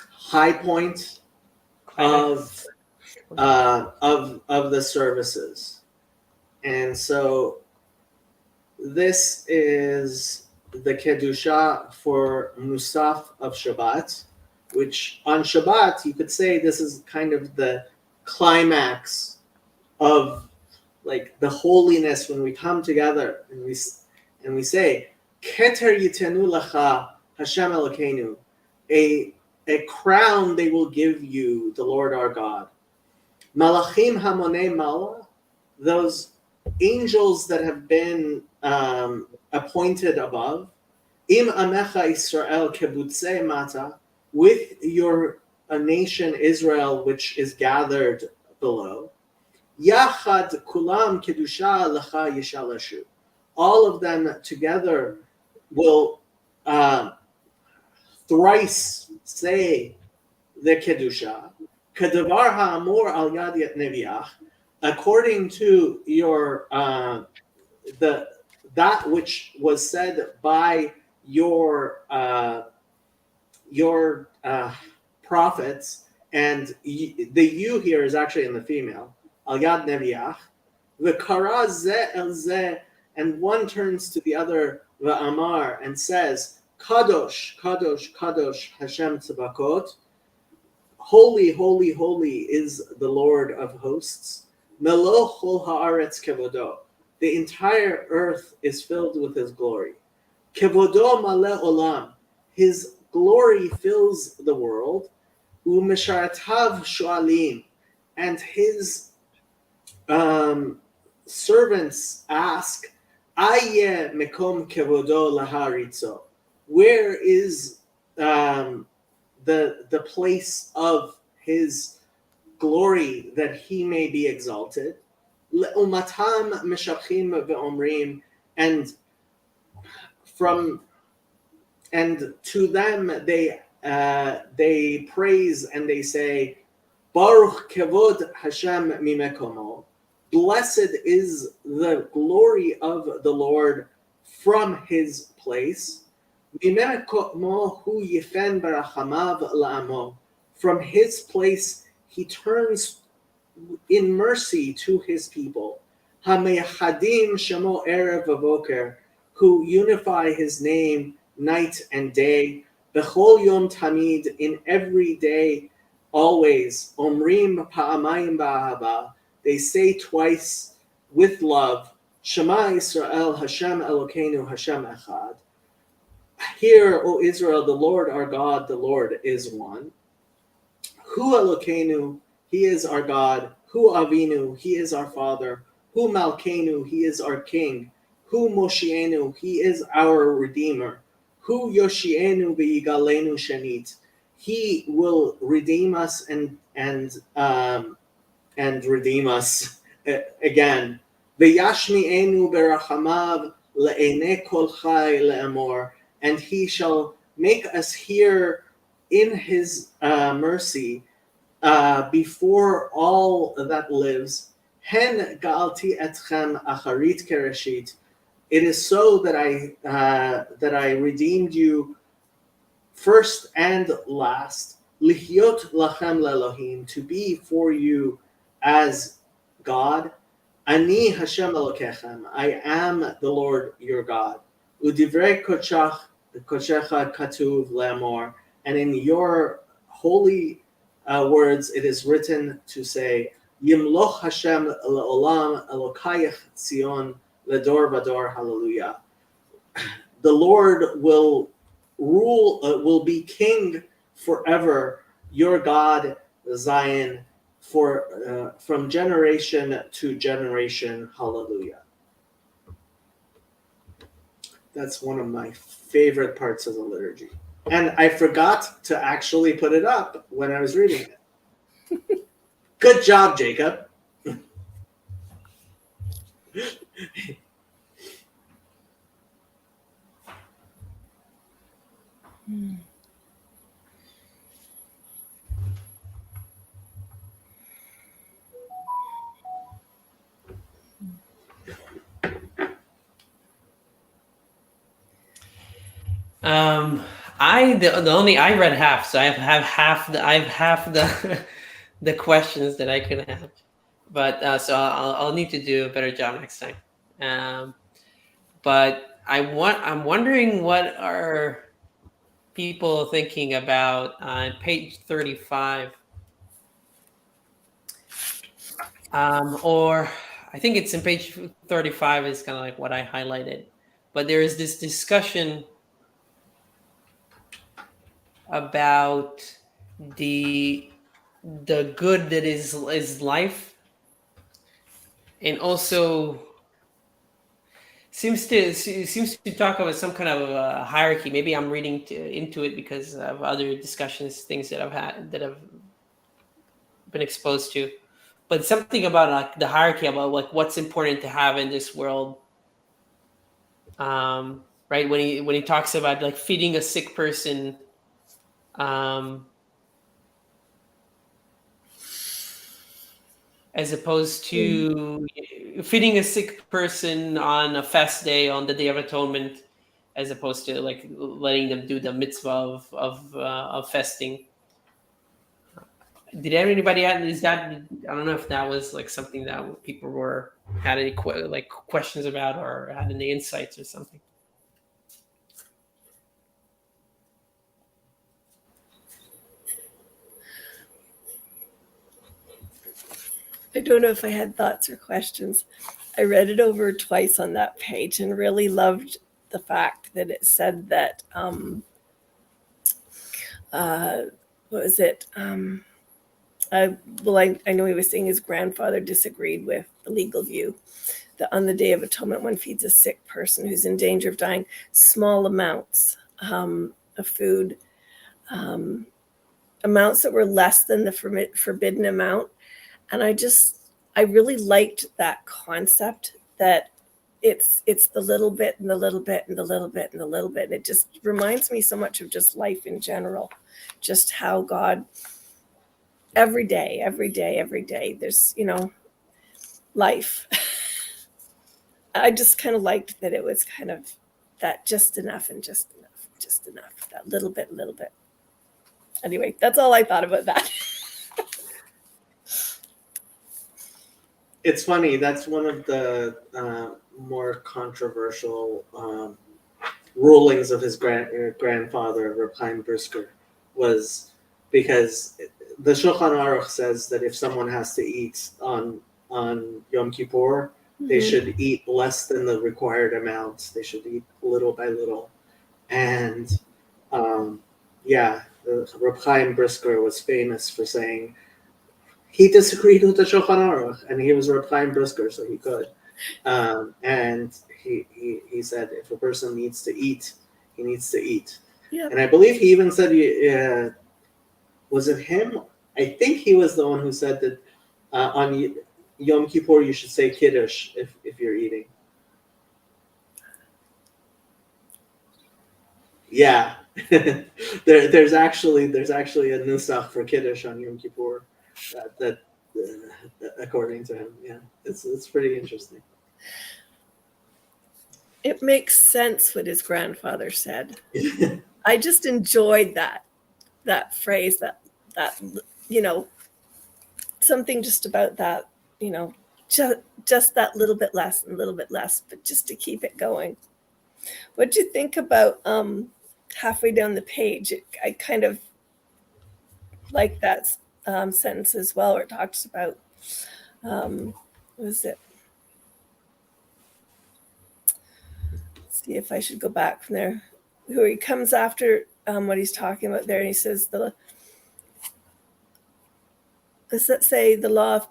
high point of the services. And so this is the Kedusha for Musaf of Shabbat, which on Shabbat you could say this is kind of the climax of like the holiness when we come together and we say Keter yitenu lacha Hashem Elokeinu, a crown they will give you, the Lord our God. Malachim hamonei mala, those angels that have been appointed above. Im amecha Israel kebutzei mata, with your nation Israel which is gathered below. Yachad kulam kedusha lecha yishalashu. All of them together will thrice say the kedusha. Kedavar ha'amur al yad neviach, according to your that which was said by your prophets, and the you here is actually in the female. Al yad neviach, v'kara zeh el zeh, and one turns to the other, v'amar, and says, Kadosh, Kadosh, Kadosh, Hashem Tzavakot, holy, holy, holy is the Lord of hosts. Melo chol haaretz kevodo, the entire earth is filled with his glory. Kevodo maleh olam, his glory fills the world. Umesharatav shoalim, and his servants ask, Aye mekom kevodo laharitzo, where is the place of his glory that he may be exalted? Le'umatam meshachim ve'omrim, and to them they praise and they say, Baruch kevod Hashem mimekomo, blessed is the glory of the Lord from his place. From his place he turns in mercy to his people. Who unify his name night and day. Bechol yom tamid, in every day, always. Omrim pa'amayim ba'ahava, they say twice with love. Shema Yisrael, Hashem Elokeinu, Hashem Echad. Hear, O Israel, the Lord our God, the Lord is one. Hu Elokeinu, he is our God. Hu Avinu, he is our Father. Hu Malkeinu, he is our King. Hu Moshienu, he is our Redeemer. Hu Yoshienu v'yigalenu shenit, he will redeem us and redeem us again. V'yashmi'enu berachamav le'enei kol chai le'amor, and he shall make us hear in his mercy before all that lives. Hen ga'alti etchem acharit kereshit, it is so that I redeemed you first and last. Lihyot lachem le'elohim, to be for you as God. Ani Hashem Elokechem, I am the Lord your God. Udivrei kodshecha katuv le'amor, and in your holy words it is written to say, Yimloch Hashem le'olam Elokayach Tzion Ledor Vador, hallelujah. The Lord will rule, will be king forever, your God, Zion, from generation to generation, hallelujah. That's one of my favorite parts of the liturgy. And I forgot to actually put it up when I was reading it. Good job, Jacob. I read half, so I have half the questions that I could have, but so I'll need to do a better job next time. But I'm wondering what are people thinking about on page 35, or I think it's in page 35 is kind of like what I highlighted, but there is this discussion about the good that is life, and also seems to talk about some kind of hierarchy. Maybe I'm reading into it because of other discussions, things that I've been exposed to, but something about like the hierarchy about like what's important to have in this world. Right, when he talks about like feeding a sick person, um, as opposed to feeding a sick person on a fast day, on the Day of Atonement, as opposed to like letting them do the mitzvah of fasting. Did anybody add? Is that, I don't know if that was like something that people had any like questions about or had any insights or something. I don't know if I had thoughts or questions. I read it over twice on that page and really loved the fact that it said that, what was it? I know he was saying his grandfather disagreed with the legal view that on the Day of Atonement, one feeds a sick person who's in danger of dying small amounts of food, amounts that were less than the forbidden amount. And I really liked that concept that it's the little bit and the little bit and the little bit and the little bit. And it just reminds me so much of just life in general, just how God every day, there's, life. I just kind of liked that it was kind of that just enough and just enough, that little bit. Anyway, that's all I thought about that. It's funny. That's one of the more controversial rulings of his grandfather, Reb Chaim Brisker, was because the Shulchan Aruch says that if someone has to eat on Yom Kippur, they should eat less than the required amount. They should eat little by little. And Reb Chaim Brisker was famous for saying he disagreed with the Shulchan Aruch, and he was Reb Chaim Brisker, so he could. And he said if a person needs to eat, he needs to eat. Yeah. And I believe he even said, was it him? I think he was the one who said that on Yom Kippur you should say Kiddush if you're eating. Yeah. there's actually a nusach for Kiddush on Yom Kippur that according to him. Yeah, it's pretty interesting. It makes sense what his grandfather said. I just enjoyed that phrase, that something just about that, just that little bit less and a little bit less, but just to keep it going. What do you think about halfway down the page? I kind of like that sentence as well, where it talks about, what was it? Let's see if I should go back from there. Where he comes after what he's talking about there, and he says, does that say the law of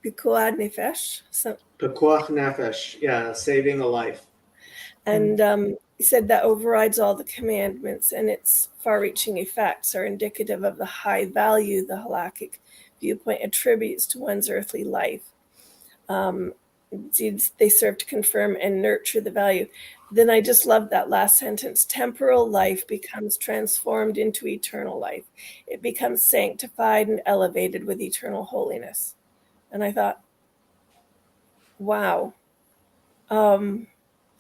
Pikuach Nefesh? Pekuach nefesh, yeah, saving a life. And he said that overrides all the commandments, and its far-reaching effects are indicative of the high value the halakhic viewpoint attributes to one's earthly life. They serve to confirm and nurture the value. Then I just love that last sentence. Temporal life becomes transformed into eternal life. It becomes sanctified and elevated with eternal holiness. And I thought, wow.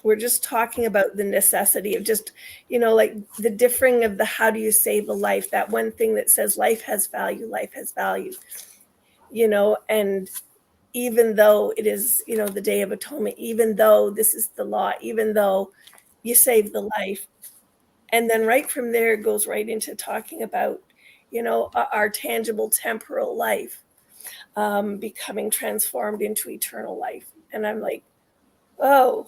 We're just talking about the necessity of just, like the differing of the how do you save a life, that one thing that says life has value, and even though it is, the Day of Atonement, even though this is the law, even though you save the life, And then right from there, it goes right into talking about, our tangible temporal life becoming transformed into eternal life. And I'm like, oh,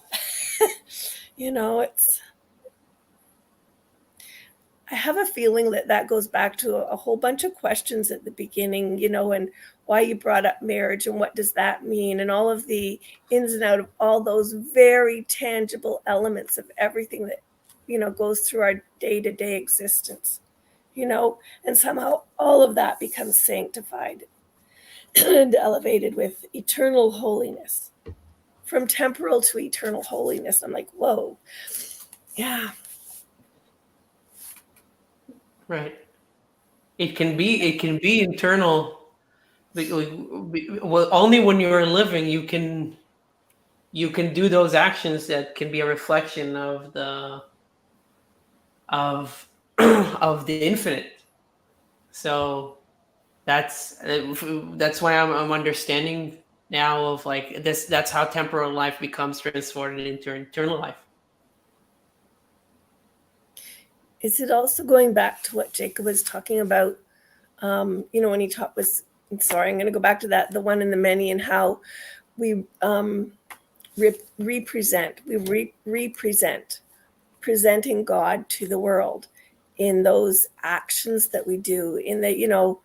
I have a feeling that goes back to a whole bunch of questions at the beginning, and why you brought up marriage and what does that mean, and all of the ins and out of all those very tangible elements of everything that, goes through our day-to-day existence, and somehow all of that becomes sanctified and elevated with eternal holiness, from temporal to eternal holiness. I'm like, whoa, yeah. Right. It can be internal. Well, only when you're living you can do those actions that can be a reflection of the of of the infinite. So that's why I'm understanding now of like this. That's how temporal life becomes transformed into eternal life. Is it also going back to what Jacob was talking about? When he taught was, sorry, I'm going to go back to that, the one and the many, and how we represent presenting God to the world in those actions that we do, in the,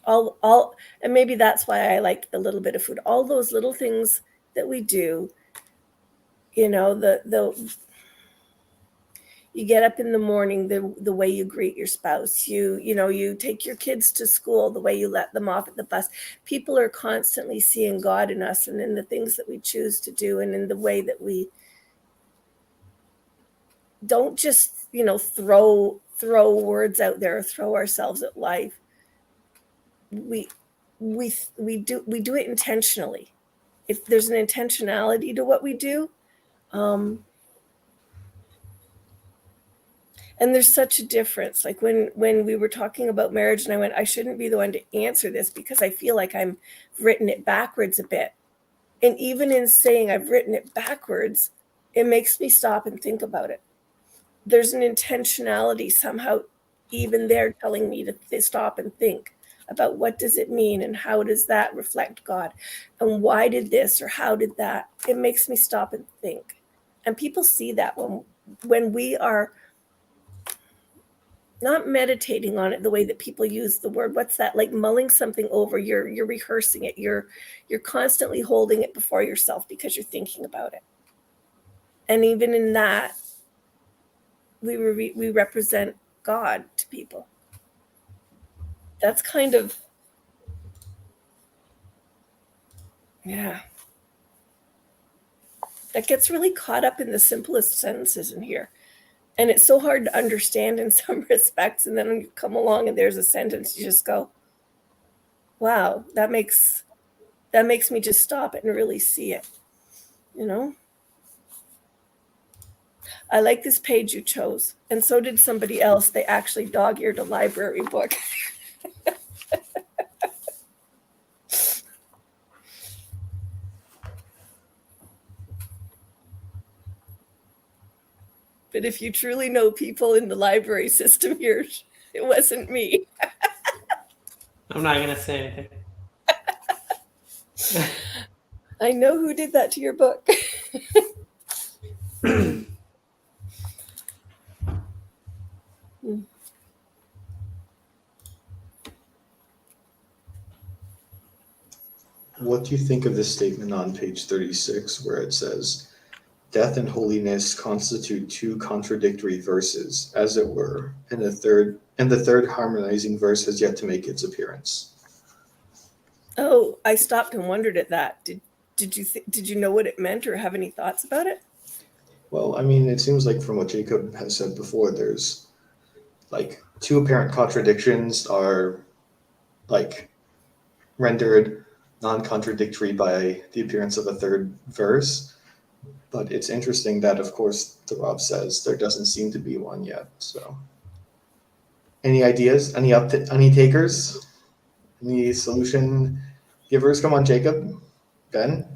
all, and maybe that's why I like a little bit of food, all those little things that we do, the you get up in the morning, the way you greet your spouse, you take your kids to school, the way you let them off at the bus. People are constantly seeing God in us and in the things that we choose to do, and in the way that we don't just, throw words out there or throw ourselves at life. We do it intentionally. If there's an intentionality to what we do, and there's such a difference. Like when we were talking about marriage, and I went, I shouldn't be the one to answer this because I feel like I've written it backwards a bit. And even in saying I've written it backwards, it makes me stop and think about it. There's an intentionality somehow even there telling me to stop and think about what does it mean and how does that reflect God and why did this or how did that. It makes me stop and think. And people see that when we are not meditating on it the way that people use the word. What's that? Like mulling something over. You're rehearsing it. You're constantly holding it before yourself because you're thinking about it. And even in that, we represent God to people. That's kind of, yeah. That gets really caught up in the simplest sentences in here. And it's so hard to understand in some respects. And then when you come along and there's a sentence, you just go, wow, that makes me just stop it and really see it. I like this page you chose. And so did somebody else. They actually dog-eared a library book. But if you truly know people in the library system here, it wasn't me. I'm not gonna say anything. I know who did that to your book. What do you think of this statement on page 36 where it says, death and holiness constitute two contradictory verses, as it were, and the third harmonizing verse has yet to make its appearance? Oh, I stopped and wondered at that. Did you know what it meant or have any thoughts about it? Well, I mean, it seems like from what Jacob has said before, there's like two apparent contradictions are like rendered non-contradictory by the appearance of a third verse. But it's interesting that, of course, the Rav says there doesn't seem to be one yet. So, any ideas? Any takers? Any solution givers? Come on, Jacob, Ben,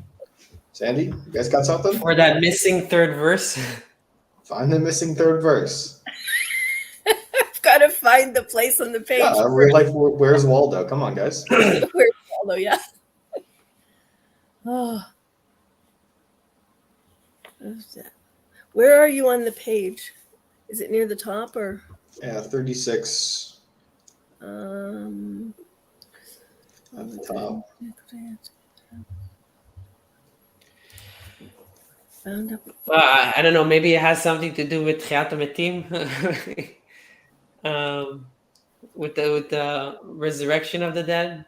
Sandy, you guys got something? Or that missing third verse. Find the missing third verse. I've got to find the place on the page. Yeah, real life. Where's Waldo? Come on, guys. Where's Waldo? Yeah. Oh. Where's that? Where are you on the page? Is it near the top or? Yeah, 36 At at the top. Found up. I don't know. Maybe it has something to do with Tchiat HaMetim, with the resurrection of the dead.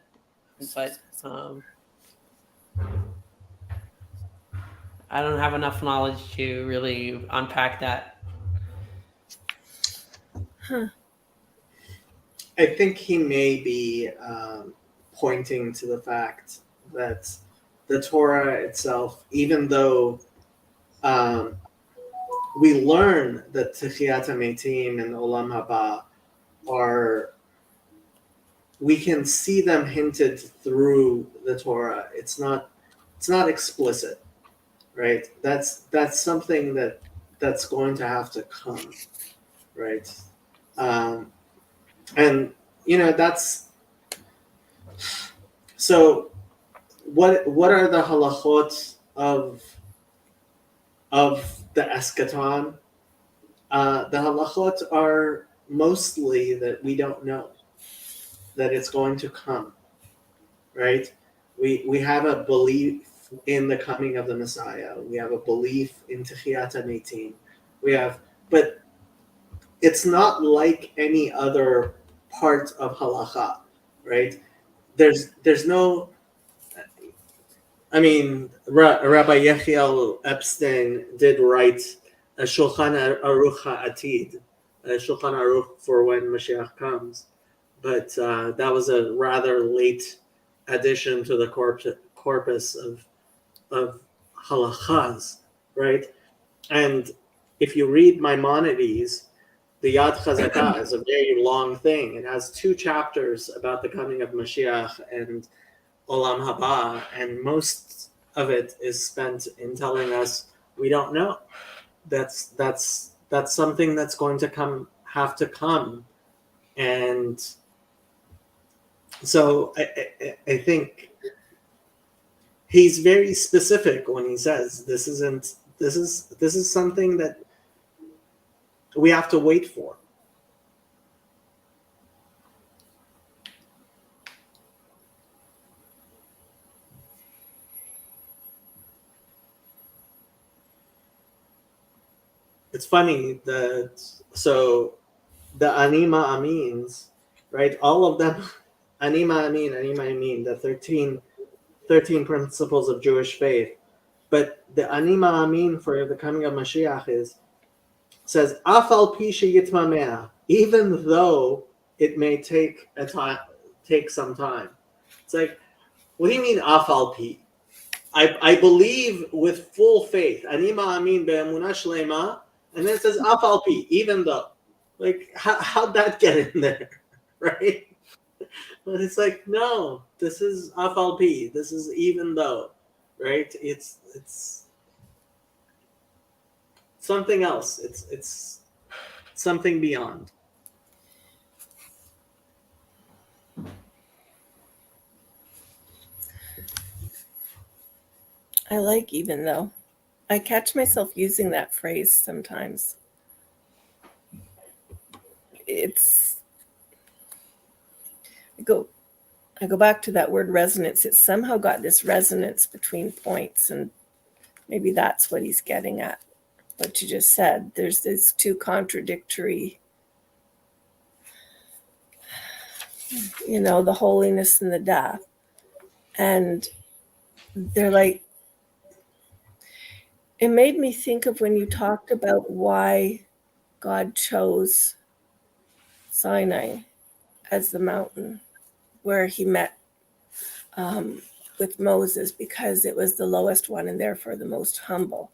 But I don't have enough knowledge to really unpack that. Huh. I think he may be pointing to the fact that the Torah itself, even though we learn that Tchiat HaMetim and Olam Haba are, we can see them hinted through the Torah. It's not explicit, right? That's something that's going to have to come, right? And that's so. What are the halachot of the eschaton? The halachot are mostly that we don't know that it's going to come, right? We have a belief in the coming of the Messiah. We have a belief in Tchiat HaMetim. But it's not like any other part of halacha, right? There's no. I mean, Rabbi Yechiel Epstein did write a Shulchan Aruch HaAtid, a Shulchan Aruch for when Mashiach comes, but that was a rather late addition to the corpus of halachas, right? And if you read Maimonides, the Yad Chazakah is a very long thing. It has 2 chapters about the coming of Mashiach and Olam Haba, and most of it is spent in telling us we don't know. That's something that's going to have to come, and so I think he's very specific when he says this is something that we have to wait for. It's funny that the Anima Amins, right? All of them, Anima Amin, the 13 principles of Jewish faith. But the Anima Amin for the coming of Mashiach says Afal pi sheyitmameh, even though it may take some time. It's like, what do you mean Afal pi? I believe with full faith. Anima Amin be'emunah shlema. And then it says Afal pi, even though. Like, how'd that get in there? Right? But it's like, no, this is Afal pi. This is even though. Right? It's something else. It's something beyond. I like even though. I catch myself using that phrase sometimes. I go back to that word resonance. It's somehow got this resonance between points, and maybe that's what he's getting at. What you just said, there's these 2 contradictory, the holiness and the death, and they're like, it made me think of when you talked about why God chose Sinai as the mountain where he met with Moses, because it was the lowest one and therefore the most humble.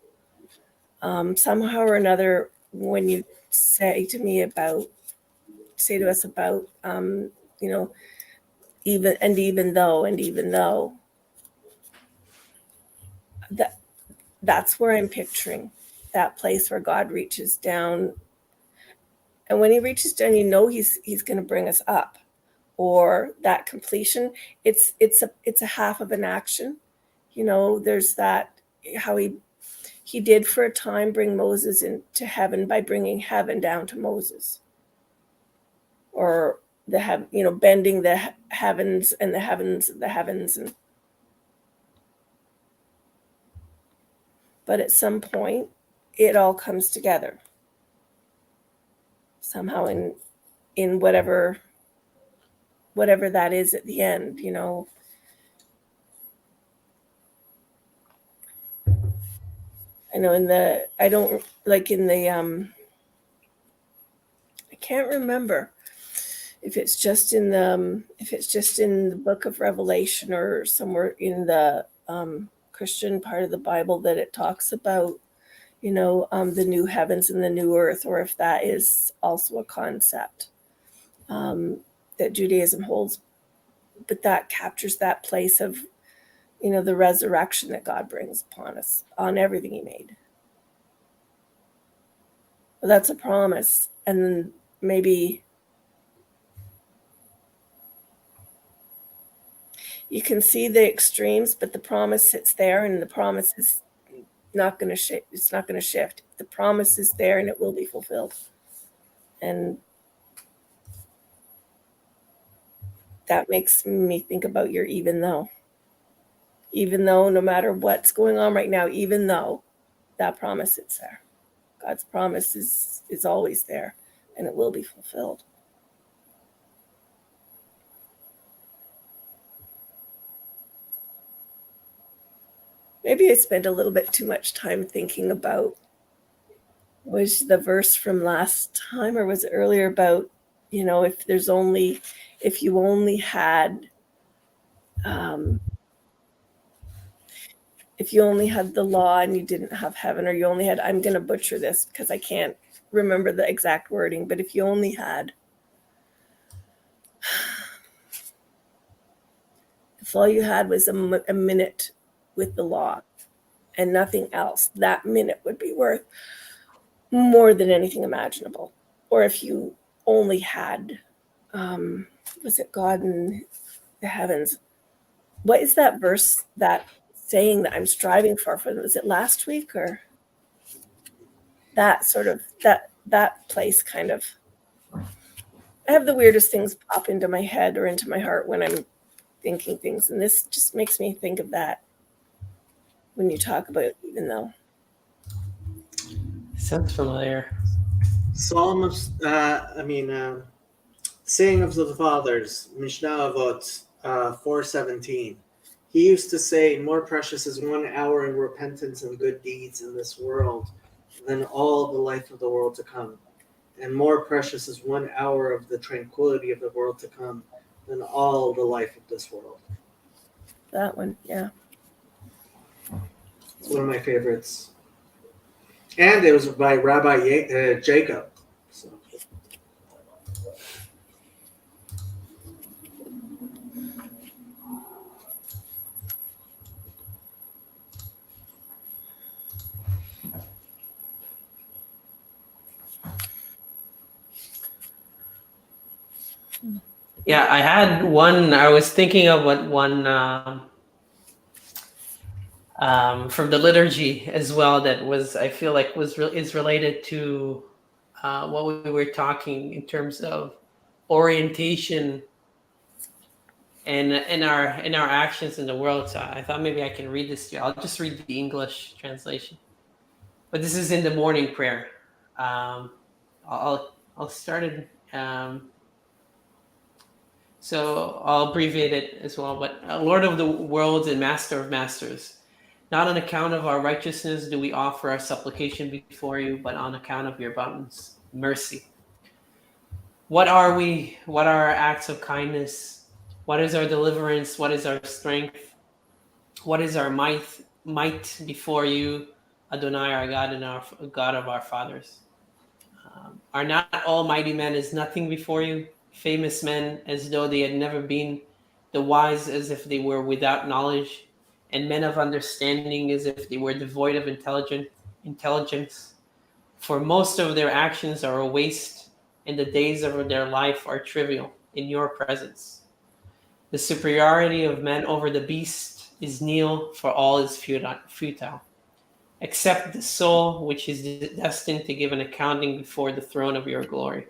Somehow or another, when you say to us about even though, that's where I'm picturing. that place where God reaches down. And when he reaches down, he's going to bring us up. Or that completion, it's a half of an action. There's that, how he did for a time bring Moses into heaven by bringing heaven down to Moses. Or bending the heavens and the heavens of the heavens. But at some point, it all comes together. Somehow in whatever that is at the end, I know I can't remember if it's just in the book of Revelation or somewhere in the Christian part of the Bible that it talks about, the new heavens and the new earth, or if that is also a concept that Judaism holds, but that captures that place of, the resurrection that God brings upon us, on everything he made. Well, that's a promise. And maybe you can see the extremes, but the promise sits there, and the promise is not going to shift. It's not going to shift. The promise is there, and it will be fulfilled. And that makes me think about your even though, no matter what's going on right now, even though that promise sits there, God's promise is always there, and it will be fulfilled. Maybe I spent a little bit too much time thinking about, was the verse from last time, or was it earlier about, if you only had the law and you didn't have heaven, or you only had, I'm going to butcher this because I can't remember the exact wording, but if you only had, if all you had was a minute with the law and nothing else, that minute would be worth more than anything imaginable. Or if you only had, was it God in the heavens? What is that verse, that saying that I'm striving for? Was it last week, or that sort of, that place kind of? I have the weirdest things pop into my head or into my heart when I'm thinking things, and this just makes me think of that when you talk about even though. Sounds familiar. Saying of the Fathers, Mishnah Avot 4:17. He used to say, more precious is 1 hour in repentance and good deeds in this world than all the life of the world to come. And more precious is 1 hour of the tranquility of the world to come than all the life of this world. That one, yeah. It's one of my favorites. And it was by Rabbi Jacob. So. Yeah, I had one. I was thinking of what one from the liturgy as well. That was, I feel like, is related to what we were talking in terms of orientation and in our actions in the world. So I thought maybe I can read this to you. I'll just read the English translation, but this is in the morning prayer. I'll start it. So I'll abbreviate it as well. But Lord of the worlds and Master of masters, not on account of our righteousness do we offer our supplication before you, but on account of your abundance mercy. What are we? What are our acts of kindness? What is our deliverance? What is our strength? What is our might before you, Adonai, our God and our God of our fathers? Are not almighty men as nothing before you? Famous men as though they had never been, the wise as if they were without knowledge, and men of understanding as if they were devoid of intelligence. intelligence, for most of their actions are a waste, and the days of their life are trivial in your presence. The superiority of man over the beast is nil, for all is futile, except the soul, which is destined to give an accounting before the throne of your glory.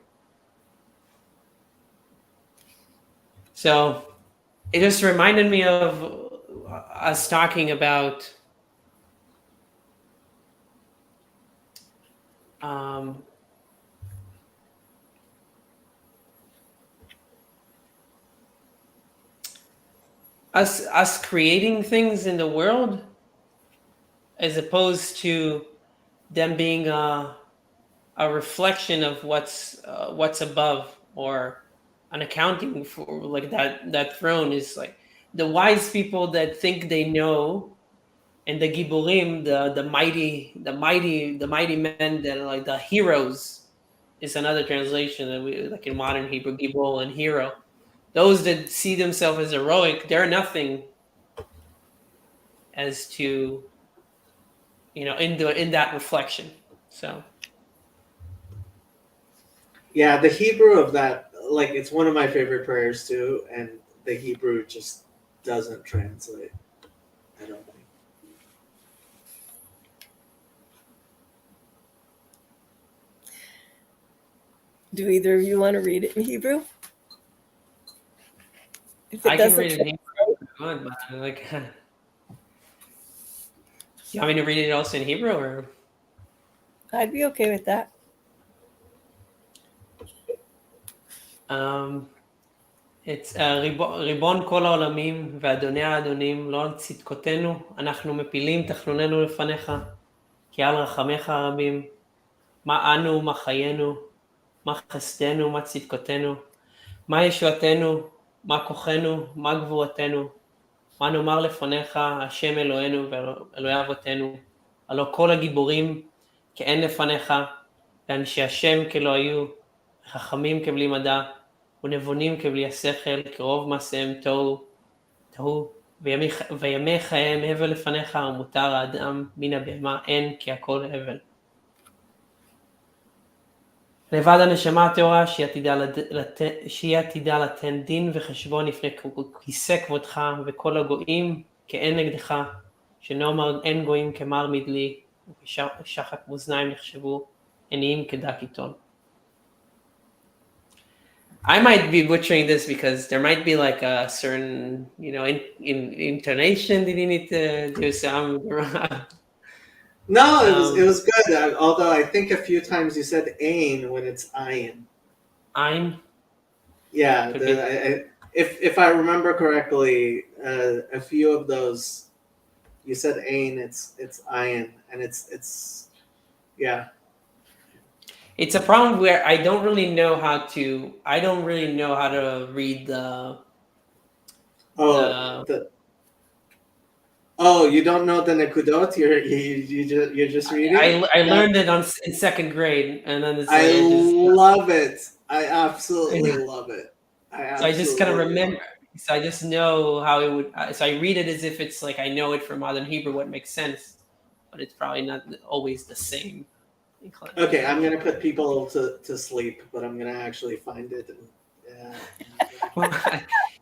So it just reminded me of us talking about us creating things in the world, as opposed to them being a reflection of what's above, or an accounting for, like, that throne is like the wise people that think they know, and the giborim, the mighty men that are like the heroes, is another translation that we like in modern Hebrew, gibor and hero. Those that see themselves as heroic, they're nothing as to, in that reflection. So Yeah, the Hebrew of that, like, it's one of my favorite prayers too, and the Hebrew just doesn't translate, I don't think. Do either of you want to read it in Hebrew? If it I can doesn't read it in Hebrew if you want, but like, you want me to read it also in Hebrew, or? I'd be okay with that. It's ריבון כל העולמים ואדוני האדונים, לא על צדקותינו אנחנו מפילים תחנוננו לפניך, כי על רחמיך הרבים. מה אנו, מה חיינו, מה חסדנו, מה צדקותינו, מה ישועתנו, מה כוחנו, מה גבורתנו, מה נאמר לפניך, השם אלוהינו ואלוהי אבותינו, הלא כל הגיבורים כאין לפניך, ואנשי השם כלא היו, חכמים כבלי מדע, ונבונים כבלי השכל, כרוב מעשיהם תוהו, וימי חייהם הבל לפניך, ומותר האדם מן הבהמה אין, כי הכל הבל. לבד הנשמה הטהורה, שהיא עתידה לתן דין וחשבון לפני כיסא כבודך, וכל הגויים כאין נגדך, שנאמר אין גויים כמר מדלי, ושחק מאזניים נחשבו, עניים כדק עיתון. I might be butchering this because there might be like a certain, in intonation that you need to do some. No, it was good. Although I think a few times you said ain when it's ayin. Ein? Yeah, if I remember correctly, a few of those you said ain, it's ayin, and it's yeah. It's a problem where I don't really know how to read the. You don't know the nekudot? You're just reading. I learned it in second grade, and then it's I love it. I absolutely love it. So I just kind of remember. So I just know how it would. So I read it as if it's like I know it from modern Hebrew, what makes sense, but it's probably not always the same. Okay, I'm gonna put people to sleep, but I'm gonna actually find it.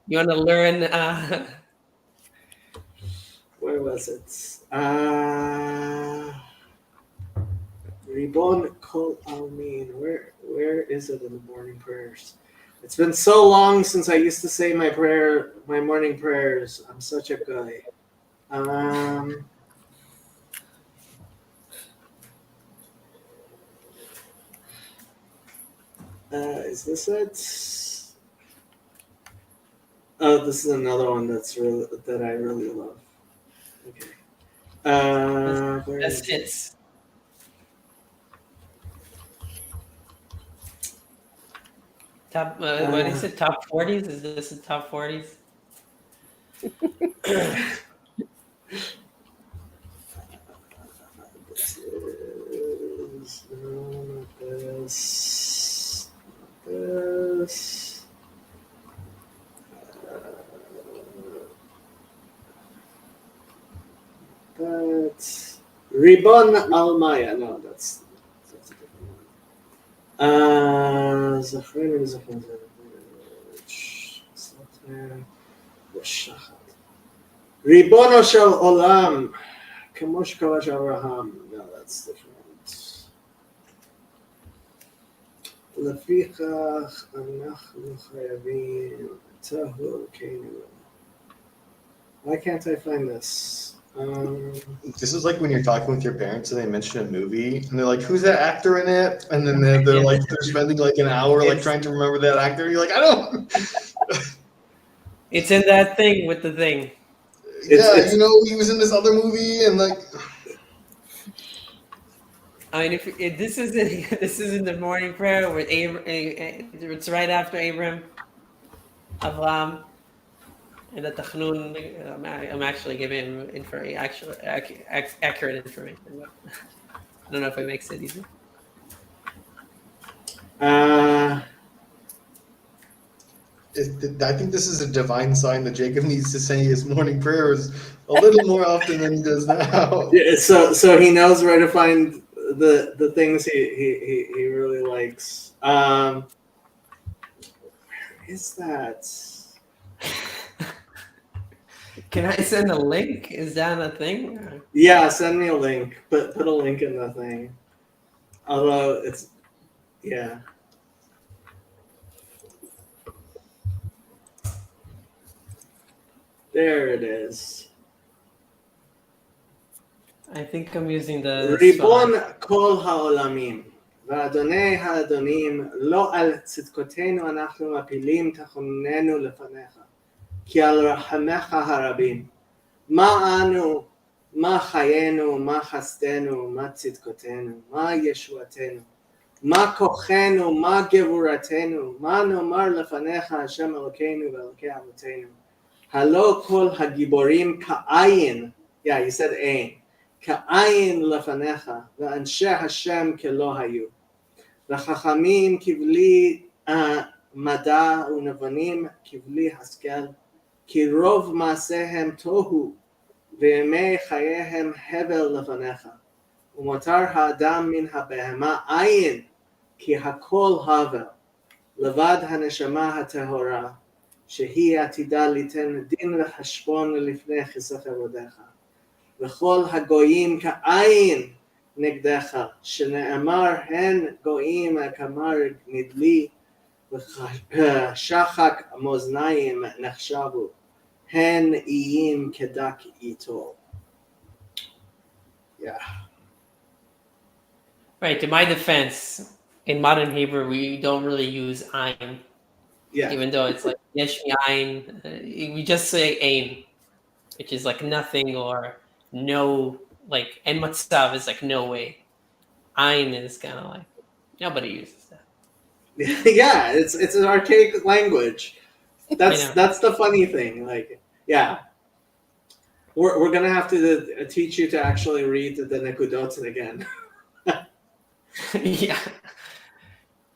You want to learn? Where was it? Ribon Kol Almin. Where is it in the morning prayers? It's been so long since I used to say my morning prayers. I'm such a guy. Is this it? Oh, this is another one that I really love. Okay. That's it. Top. What is it? Top 40s? Is this the top 40s? This is not this. This. But Ribon Almaya. No, that's a different one. Zachrin Zachrin. Ribono Shel Olam. Kamosh Kavash Abraham. No, that's different. לפיכך אנחנו חייבים טהור אלוקינו. Why can't I find this? This is like when you're talking with your parents and they mention a movie and they're like, "Who's that actor in it?" And then they're like, they're spending like an hour like trying to remember that actor. You're like, I don't. It's in that thing with the thing. Yeah, you know, he was in this other movie and like. I mean, if this isn't the morning prayer with Abraham, it's right after Abraham, Avraham, and the Tachnun. I'm actually giving him accurate information. I don't know if it makes it easy. Uh, I think this is a divine sign that Jacob needs to say his morning prayers a little more often than he does now. Yeah, so he knows where to find the things he really likes. Where is that? Can I send a link? Is that a thing? Yeah, send me a link. Put a link in the thing. Although it's yeah. There it is. I think I'm using the ריבון כל העולמים ואדוני האדונים לא על צדקותינו אנחנו מפילים תחנוננו לפניך כי על רחמך הרבים מה אנו מה חיינו מה חסדנו מה צדקותינו מה ישועתנו מה כוחנו מה גבורתנו מה נאמר לפניך השם אלוקינו ואלוקי אבותינו הלא כל הגיבורים כעין. Yeah, you said ain. כעין לפניך, ואנשי השם כלא היו. וחכמים כבלי מדע ונבונים כבלי השכל, כי רוב מעשיהם תוהו, וימי חייהם הבל לפניך. ומותר האדם מן הבהמה עין, כי הכל הבל, לבד הנשמה הטהורה, שהיא עתידה ליתן דין וחשבון לפני כיסא כבודך. וכל הגויים כעין נגדך, שנאמר הן גויים כמר נדלי, ושחק מאזניים נחשבו, הן איים כדק איתו. Yeah. Right, to my defense, in modern Hebrew, we don't really use ayin, Yeah. even though it's like yesh mi ayin. We just say ain, which is like nothing or no, like en matzav is like no way. Ayin is kind of like nobody uses that. Yeah, it's an archaic language. That's the funny thing. Like, yeah. We're gonna have to teach you to actually read the nekudot again.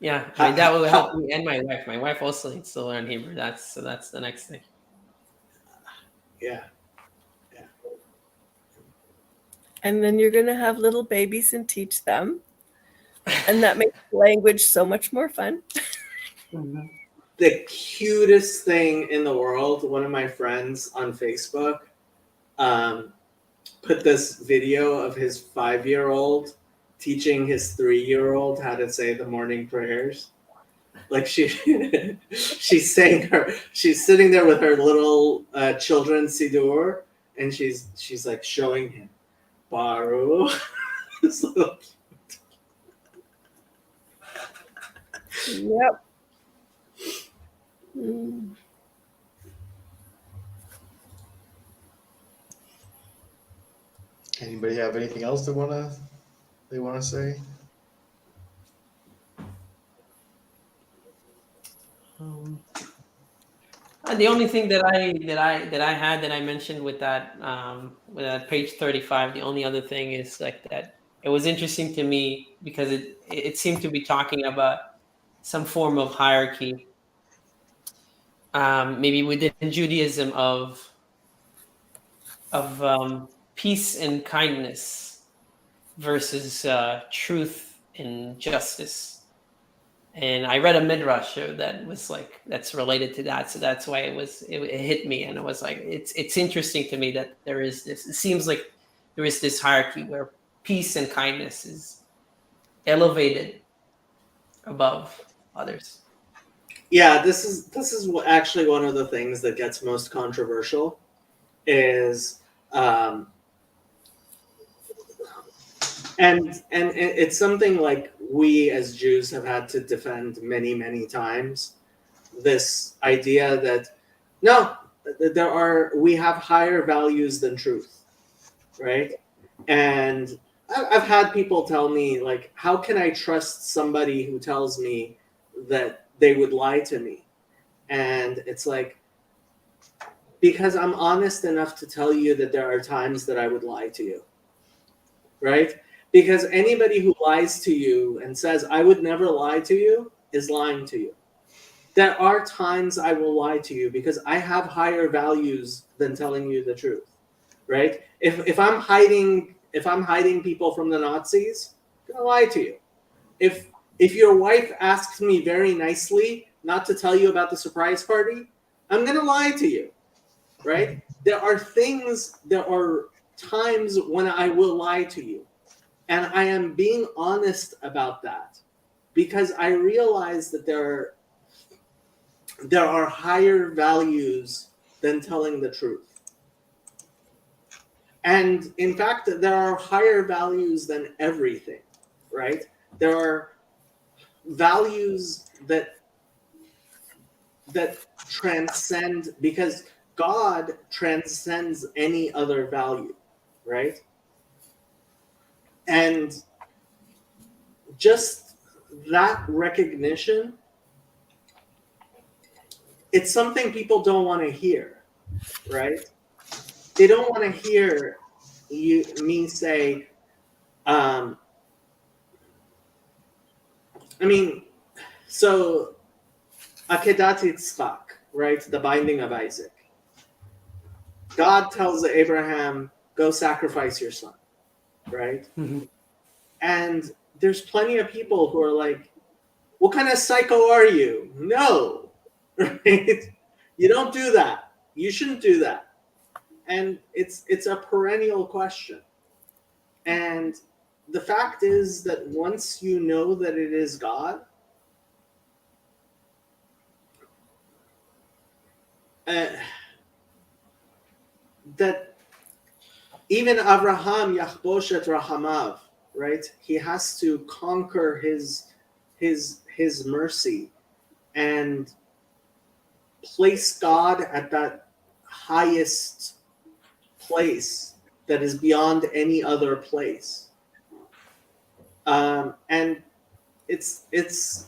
Yeah. I mean, that will help me and my wife. My wife also needs to learn Hebrew. That's the next thing. Yeah. And then you're going to have little babies and teach them. And that makes language so much more fun. Mm-hmm. The cutest thing in the world, one of my friends on Facebook put this video of his 5-year-old teaching his 3-year-old how to say the morning prayers. Like she's sitting there with her little children's siddur, and she's like showing him Baruch. Yep. Mm. Anybody have anything else they want to say? The only thing that I mentioned with that page 35, the only other thing is like that it was interesting to me because it seemed to be talking about some form of hierarchy, maybe within Judaism of peace and kindness, versus truth and justice. And I read a midrash that was like that's related to that, so that's why it hit me, and it was like it's interesting to me that there is this. It seems like there is this hierarchy where peace and kindness is elevated above others. Yeah, this is actually one of the things that gets most controversial is and it's something like we as Jews have had to defend many times, this idea that no, we have higher values than truth, right? And I've had people tell me, like, how can I trust somebody who tells me that they would lie to me? And it's like, because I'm honest enough to tell you that there are times that I would lie to you, right? Because anybody who lies to you and says, I would never lie to you, is lying to you. There are times I will lie to you because I have higher values than telling you the truth, right? If I'm hiding people from the Nazis, I'm gonna lie to you. If your wife asks me very nicely not to tell you about the surprise party, I'm gonna lie to you, right? There are times when I will lie to you, and I am being honest about that because I realize that there are higher values than telling the truth. And in fact, there are higher values than everything, right? There are values that transcend, because God transcends any other value, right? And just that recognition, it's something people don't want to hear, right? They don't want to hear me say, so Akedat Yitzchak, right? The binding of Isaac. God tells Abraham, go sacrifice your son, right? Mm-hmm. And there's plenty of people who are like, what kind of psycho are you? No, right? You don't do that. You shouldn't do that. And it's a perennial question. And the fact is that once you know that it is God, that even Avraham Yachbosh et Rahamav, right? He has to conquer his mercy and place God at that highest place that is beyond any other place. And it's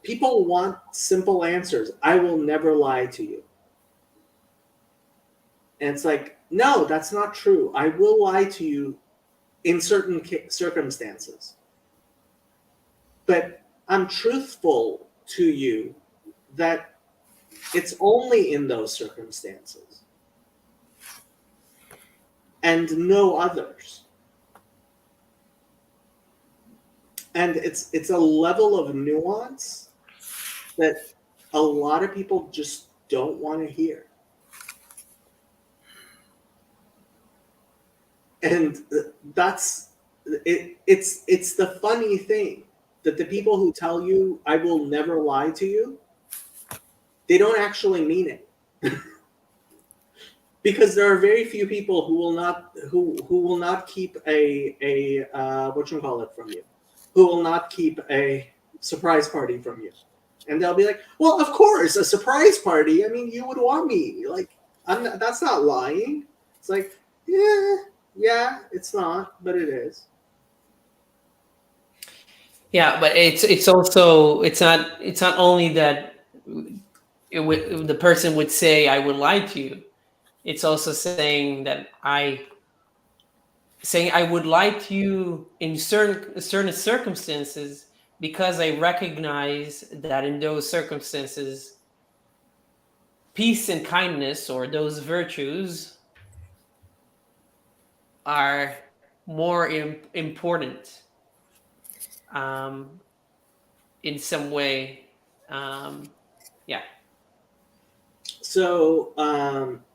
people want simple answers. I will never lie to you. And it's like, no, that's not true. I will lie to you in certain circumstances. But I'm truthful to you that it's only in those circumstances and no others. And it's a level of nuance that a lot of people just don't want to hear. And that's it. It's the funny thing that the people who tell you I will never lie to you, they don't actually mean it. Because there are very few people who will not keep a whatchamacallit from you, who will not keep a surprise party from you, and they'll be like, "Well, of course, a surprise party. I mean, you would want me. Like, that's not lying." It's like, yeah, it's not, but it is. Yeah, but it's also it's not only that the person would say I would lie to you. It's also saying that I would lie to you in certain circumstances because I recognize that in those circumstances, peace and kindness, or those virtues, are more important in some way. Yeah. So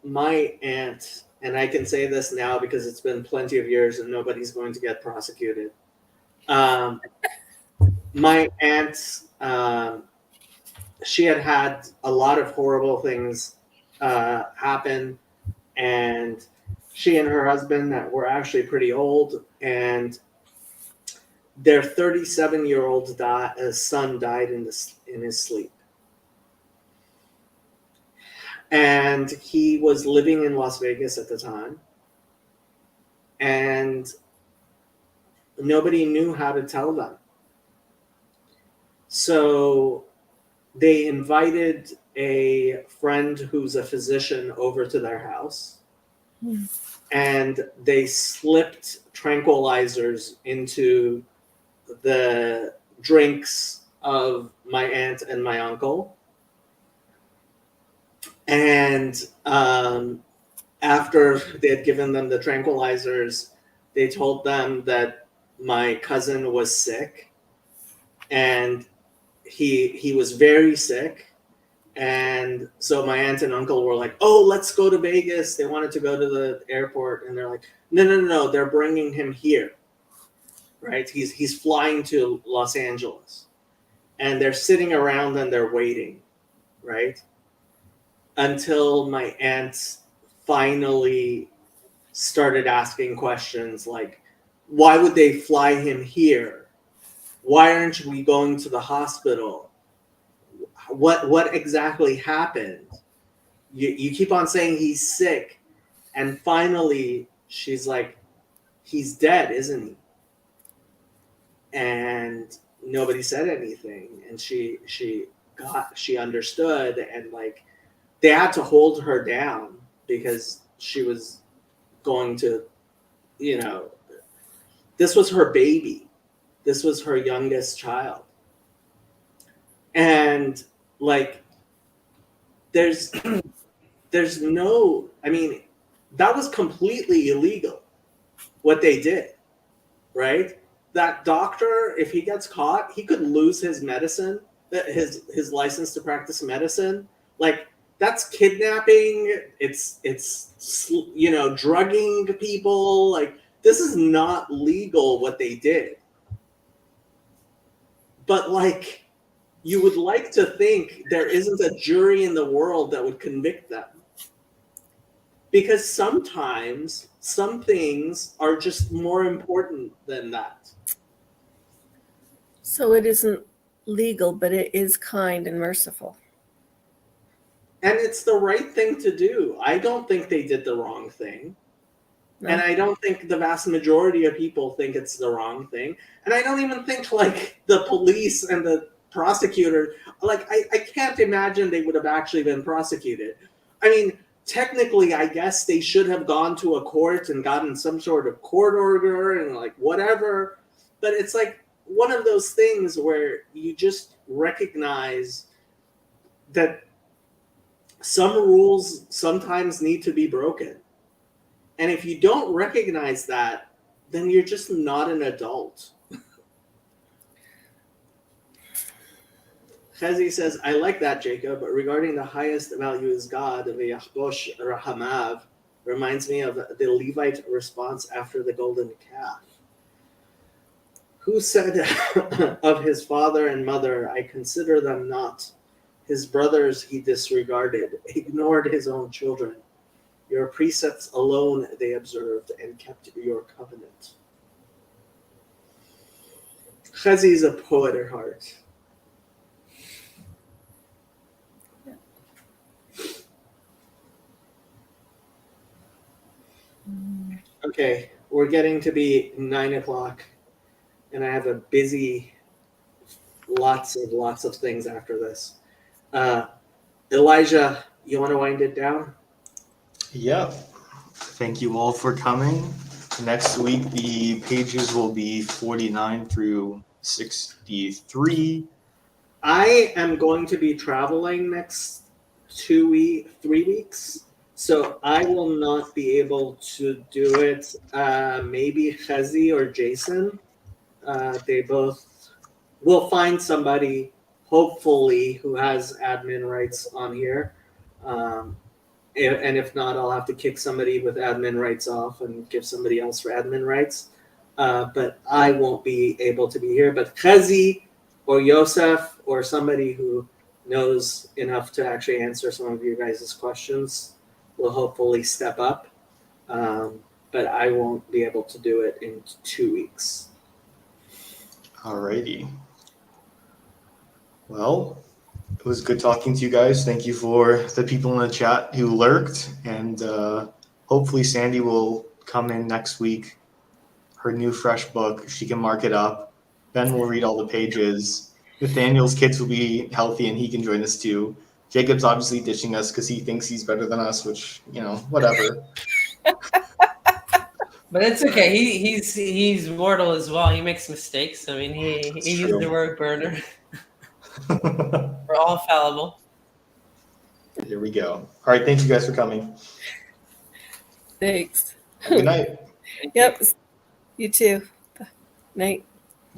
my aunt, and I can say this now because it's been plenty of years and nobody's going to get prosecuted. My aunt, she had a lot of horrible things happen, and she and her husband that were actually pretty old, and their 37-year-old son died in his sleep. And he was living in Las Vegas at the time, and nobody knew how to tell them. So they invited a friend who's a physician over to their house, and they slipped tranquilizers into the drinks of my aunt and my uncle. And after they had given them the tranquilizers, they told them that my cousin was sick, and he was very sick. And so my aunt and uncle were like, "Oh, let's go to Vegas." They wanted to go to the airport, and they're like, "No, they're bringing him here." Right? He's flying to Los Angeles. And they're sitting around and they're waiting, right? Until my aunt finally started asking questions like, why would they fly him here? Why aren't we going to the hospital? What exactly happened? You keep on saying he's sick. And finally, she's like, he's dead, isn't he? And nobody said anything. And she understood, and like they had to hold her down because she was going to, this was her baby. This was her youngest child. And like, there's no, I mean, that was completely illegal what they did, right? That doctor, if he gets caught, he could lose his medicine, his license to practice medicine. Like, that's kidnapping. It's drugging people. Like, this is not legal what they did. But like, you would like to think there isn't a jury in the world that would convict them. Because sometimes some things are just more important than that. So it isn't legal, but it is kind and merciful. And it's the right thing to do. I don't think they did the wrong thing. No. And I don't think the vast majority of people think it's the wrong thing. And I don't even think like the police and the prosecutor, like I can't imagine they would have actually been prosecuted. I mean, technically, I guess they should have gone to a court and gotten some sort of court order and like whatever. But it's like one of those things where you just recognize that some rules sometimes need to be broken. And if you don't recognize that, then you're just not an adult. Chezi says, I like that, Jacob, but regarding the highest value is God, the Yahbosh Rahamav, reminds me of the Levite response after the golden calf. Who said of his father and mother, I consider them not. His brothers he disregarded, ignored his own children. Your precepts alone they observed and kept your covenant. Chezi is a poet at heart. Okay, we're getting to be 9:00, and I have a busy, lots of things after this. Elijah, you want to wind it down? Yeah. Thank you all for coming. Next week, the pages will be 49 through 63. I am going to be traveling next 3 weeks. So I will not be able to do it. Maybe Chezi or Jason. They both will find somebody, hopefully, who has admin rights on here. And if not, I'll have to kick somebody with admin rights off and give somebody else for admin rights. But I won't be able to be here. But Chezi or Yosef or somebody who knows enough to actually answer some of your guys' questions will hopefully step up. But I won't be able to do it in 2 weeks. Alrighty. Well, it was good talking to you guys. Thank you for the people in the chat who lurked, and hopefully Sandy will come in next week. Her new fresh book, she can mark it up. Ben will read all the pages. Nathaniel's kids will be healthy and he can join us too. Jacob's obviously ditching us because he thinks he's better than us, which, whatever. But it's okay. He's mortal as well. He makes mistakes. I mean, he used true. the word burner. We're all fallible. Here we go. All right, thank you guys for coming. Thanks. Good night. Yep. You too. Night.